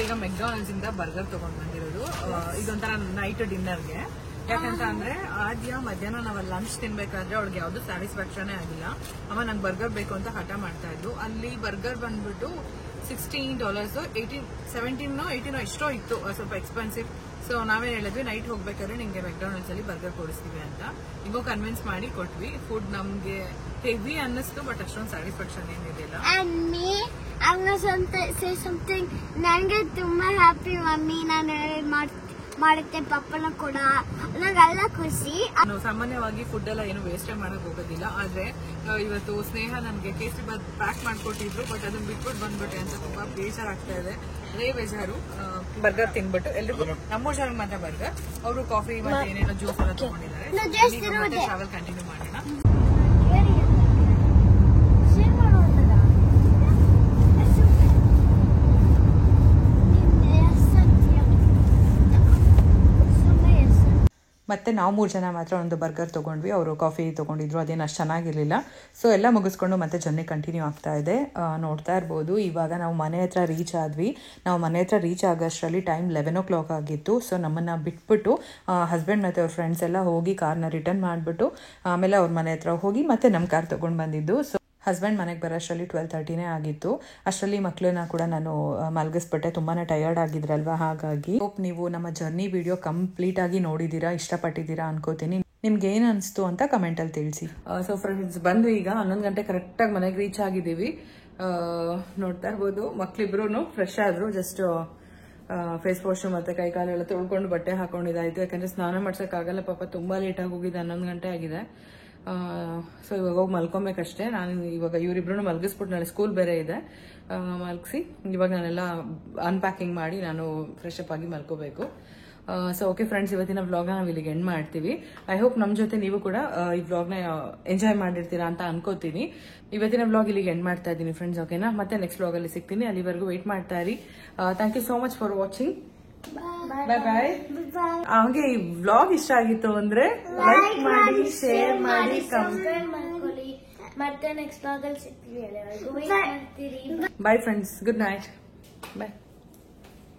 ಈಗ ಮೆಕ್ಡೊನಾಲ್ಡ್ಸ್ ಇಂದ ಬರ್ಗರ್ ತಗೊಂಡ್ ಬಂದಿರೋದು. ಇದೊಂಥರ ನೈಟ್ ಡಿನ್ನರ್ಗೆ. ಯಾಕಂತ ಅಂದ್ರೆ ಆದ್ಯ ಮಧ್ಯಾಹ್ನ ನಾವು ಲಂಚ್ ತಿನ್ಬೇಕಾದ್ರೆ ಅವಳಿಗೆ ಯಾವ್ದು ಸ್ಯಾಟಿಸ್ಫ್ಯಾಕ್ಷನ್ ಆಗಿಲ್ಲ. ಅಮ್ಮ ನಂಗೆ ಬರ್ಗರ್ ಬೇಕು ಅಂತ ಹಠ ಮಾಡ್ತಾ ಇದ್ದು. ಅಲ್ಲಿ ಬರ್ಗರ್ ಬಂದ್ಬಿಟ್ಟು $16, 17 ಎಷ್ಟೋ ಇತ್ತು, ಸ್ವಲ್ಪ ಎಕ್ಸ್ಪೆನ್ಸಿವ್. ಸೊ ನಾವೇನು ಹೇಳಿದ್ವಿ, ನೈಟ್ ಹೋಗ್ಬೇಕಾದ್ರೆ ನಿಂಗೆ ಮೆಕ್ಡೊನಾಲ್ಡ್ಸ್ ಅಲ್ಲಿ ಬರ್ಗರ್ ಕೊಡಿಸ್ತೀವಿ ಅಂತ. ಹಿಂಗೋ ಕನ್ವಿನ್ಸ್ ಮಾಡಿ ಕೊಟ್ವಿ. ಫುಡ್ ನಮ್ಗೆ ಹೆವಿ ಅನ್ನಿಸ್ತು, ಬಟ್ ಅಷ್ಟೊಂದು ಸ್ಯಾಟಿಸ್ಫ್ಯಾಕ್ಷನ್ ಏನಿದೆಯಲ್ಲ. I'm gonna say something. ನನಗೆ ತುಂಬಾ ಹ್ಯಾಪಿ ಮಮ್ಮಿ, ನಾನು ಮಾಡುತ್ತೆ ಪಪ್ಪನ ಕೂಡ, ನಂಗೆಲ್ಲ ಖುಷಿ. ನಾನು ಸಾಮಾನ್ಯವಾಗಿ ಫುಡ್ ಎಲ್ಲ ಏನು ವೇಸ್ಟ್ ಮಾಡಕ್ ಹೋಗೋದಿಲ್ಲ. ಆದ್ರೆ ಇವತ್ತು ಸ್ನೇಹ ನನಗೆ ಕೇಸರಿ ಬಾತ್ ಪ್ಯಾಕ್ ಮಾಡ್ಕೊಟ್ಟಿದ್ರು, ಬಟ್ ಅದನ್ನ ಬಿಟ್ಬಿಟ್ಟು ಬಂದ್ಬಿಟ್ಟೆ ಅಂತ ತುಂಬಾ ಬೇಜಾರಾಗ್ತಾ ಇದೆ. ಅದೇ ಬೇಜಾರು. ಬರ್ಗರ್ ತಿನ್ಬಿಟ್ಟು ಎಲ್ರಿಗೂ, ನಮ್ಮ ಜನಕ್ಕೆ ಮಾತ್ರ ಬರ್ಗರ್, ಅವರು ಕಾಫಿ ಮತ್ತೆ ಏನೇನೋ ಜ್ಯೂಸ್ ಎಲ್ಲ ತಗೊಂಡಿದ್ದಾರೆ. ಟ್ರಾವೆಲ್ ಕಂಟಿನ್ಯೂ ಮಾಡೋಣ. ಮತ್ತು ನಾವು 3 ಜನ ಮಾತ್ರ ಒಂದು ಬರ್ಗರ್ ತೊಗೊಂಡ್ವಿ. ಅವರು ಕಾಫಿ ತೊಗೊಂಡಿದ್ರು, ಅದೇನು ಅಷ್ಟು ಚೆನ್ನಾಗಿರಲಿಲ್ಲ. ಸೊ ಎಲ್ಲ ಮುಗಿಸ್ಕೊಂಡು ಮತ್ತೆ ಜರ್ನಿ ಕಂಟಿನ್ಯೂ ಆಗ್ತಾ ಇದೆ. ನೋಡ್ತಾ ಇರ್ಬೋದು, ಇವಾಗ ನಾವು ಮನೆ ಹತ್ರ ರೀಚ್ ಆದ್ವಿ. ನಾವು ಮನೆ ಹತ್ರ ರೀಚ್ ಆಗೋಷ್ಟರಲ್ಲಿ ಟೈಮ್ 11 o'clock ಆಗಿತ್ತು. ಸೊ ನಮ್ಮನ್ನು ಬಿಟ್ಬಿಟ್ಟು ಹಸ್ಬೆಂಡ್ ಮತ್ತು ಅವ್ರ ಫ್ರೆಂಡ್ಸ್ ಎಲ್ಲ ಹೋಗಿ ಕಾರ್ನ ರಿಟರ್ನ್ ಮಾಡಿಬಿಟ್ಟು ಆಮೇಲೆ ಅವ್ರ ಮನೆ ಹತ್ರ ಹೋಗಿ ಮತ್ತೆ ನಮ್ಮ ಕಾರ್ ತೊಗೊಂಡು ಬಂದಿದ್ದು. ಸೊ ಹಸ್ಬೆಂಡ್ ಮನೆಗೆ ಬರೋಷ್ಟರಲ್ಲಿ 12:30 ಆಗಿತ್ತು. ಅಷ್ಟರಲ್ಲಿ ಮಕ್ಕಳನ್ನ ಕೂಡ ನಾನು ಮಲಗಿಸ್ಬಿಟ್ಟೆ. ತುಂಬಾ ಟಯರ್ಡ್ ಆಗಿದ್ರಲ್ವಾ, ಹಾಗಾಗಿ ಹೋಪ್ ನೀವು ನಮ್ಮ ಜರ್ನಿ ವಿಡಿಯೋ ಕಂಪ್ಲೀಟ್ ಆಗಿ ನೋಡಿದ್ದೀರಾ, ಇಷ್ಟಪಟ್ಟಿದ್ದೀರಾ ಅನ್ಕೋತೀನಿ. ನಿಮ್ಗೆ ಏನು ಅನಿಸ್ತು ಅಂತ ಕಮೆಂಟಲ್ಲಿ ತಿಳಿಸಿ. ಸೊ ಫ್ರೆಂಡ್ಸ್, ಬಂದ್ವಿ ಈಗ 11 ಗಂಟೆ ಕರೆಕ್ಟಾಗಿ ಮನೆಗೆ ರೀಚ್ ಆಗಿದ್ದೀವಿ. ನೋಡ್ತಾ ಇರ್ಬೋದು, ಮಕ್ಳಿಬ್ರು ಫ್ರೆಶ್ ಆದರು. ಜಸ್ಟ್ ಫೇಸ್ ವಾಶ್ ಮತ್ತು ಕೈ ಕಾಲೆಲ್ಲ ತೊಳ್ಕೊಂಡು ಬಟ್ಟೆ ಹಾಕೊಂಡಿದ್ದಾಯಿತು. ಯಾಕಂದರೆ ಸ್ನಾನ ಮಾಡ್ಸೋಕ್ಕಾಗಲ್ಲ, ಪಾಪ ತುಂಬ ಲೇಟಾಗಿ ಹೋಗಿದೆ, 11 ಗಂಟೆ ಆಗಿದೆ. ಸೊ ಇವಾಗ ಹೋಗಿ ಮಲ್ಕೊಬೇಕಷ್ಟೇ. ನಾನು ಇವಾಗ ಇವರಿಬ್ರು ಮಲಗಿಸ್ಬಿಟ್ಟು ನಾಳೆ ಸ್ಕೂಲ್ ಬೇರೆ ಇದೆ, ಮಲಗಿಸಿ ಇವಾಗ ನಾನೆಲ್ಲ ಅನ್ಪ್ಯಾಕಿಂಗ್ ಮಾಡಿ ನಾನು ಫ್ರೆಶ್ ಅಪ್ ಆಗಿ ಮಲ್ಕೋಬೇಕು. ಸೊ ಓಕೆ ಫ್ರೆಂಡ್ಸ್, ಇವತ್ತಿನ ವ್ಲಾಗ್ನ ನಾವು ಇಲ್ಲಿಗೆ ಎಂಡ್ ಮಾಡ್ತೀವಿ. ಐ ಹೋಪ್ ನಮ್ಮ ಜೊತೆ ನೀವು ಕೂಡ ಈ ವ್ಲಾಗ್ನ ಎಂಜಾಯ್ ಮಾಡಿರ್ತೀರಾ ಅಂತ ಅನ್ಕೋತೀನಿ. ಇವತ್ತಿನ ವ್ಲಾಗ್ ಇಲ್ಲಿಗೆ ಎಂಡ್ ಮಾಡ್ತಾ ಇದ್ದೀನಿ ಫ್ರೆಂಡ್ಸ್. ಓಕೆನಾ, ಮತ್ತೆ ನೆಕ್ಸ್ಟ್ ವ್ಲಾಗಲ್ಲಿ ಸಿಗ್ತೀನಿ. ಅಲ್ಲಿವರೆಗೂ ವೆಯ್ಟ್ ಮಾಡ್ತಾ ಇರಿ. Thank you so much for watching. Bye bye. ಹಾಗೆ ಈ ವ್ಲಾಗ್ ಇಷ್ಟ ಆಗಿತ್ತು ಅಂದ್ರೆ ಲೈಕ್ ಮಾಡಿ, ಶೇರ್ ಮಾಡಿ, ಸಬ್ಸ್ಕ್ರೈಬ್ ಮಾಡ್ಕೊಳ್ಳಿ. ಮತ್ತೆ ನೆಕ್ಸ್ಟ್ ಬ್ಲಾಗಲ್ಲಿ ಸಿಗ್ತೀವಿ. ಅಲ್ಲಿವರೆಗೂ ವೇಟ್ ಮಾಡ್ತೀರಿ. Bye friends. Good night. Bye.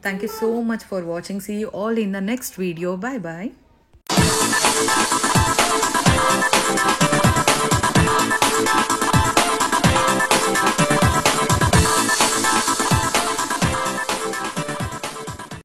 Thank you so much for watching. See you all in the next video. Bye bye.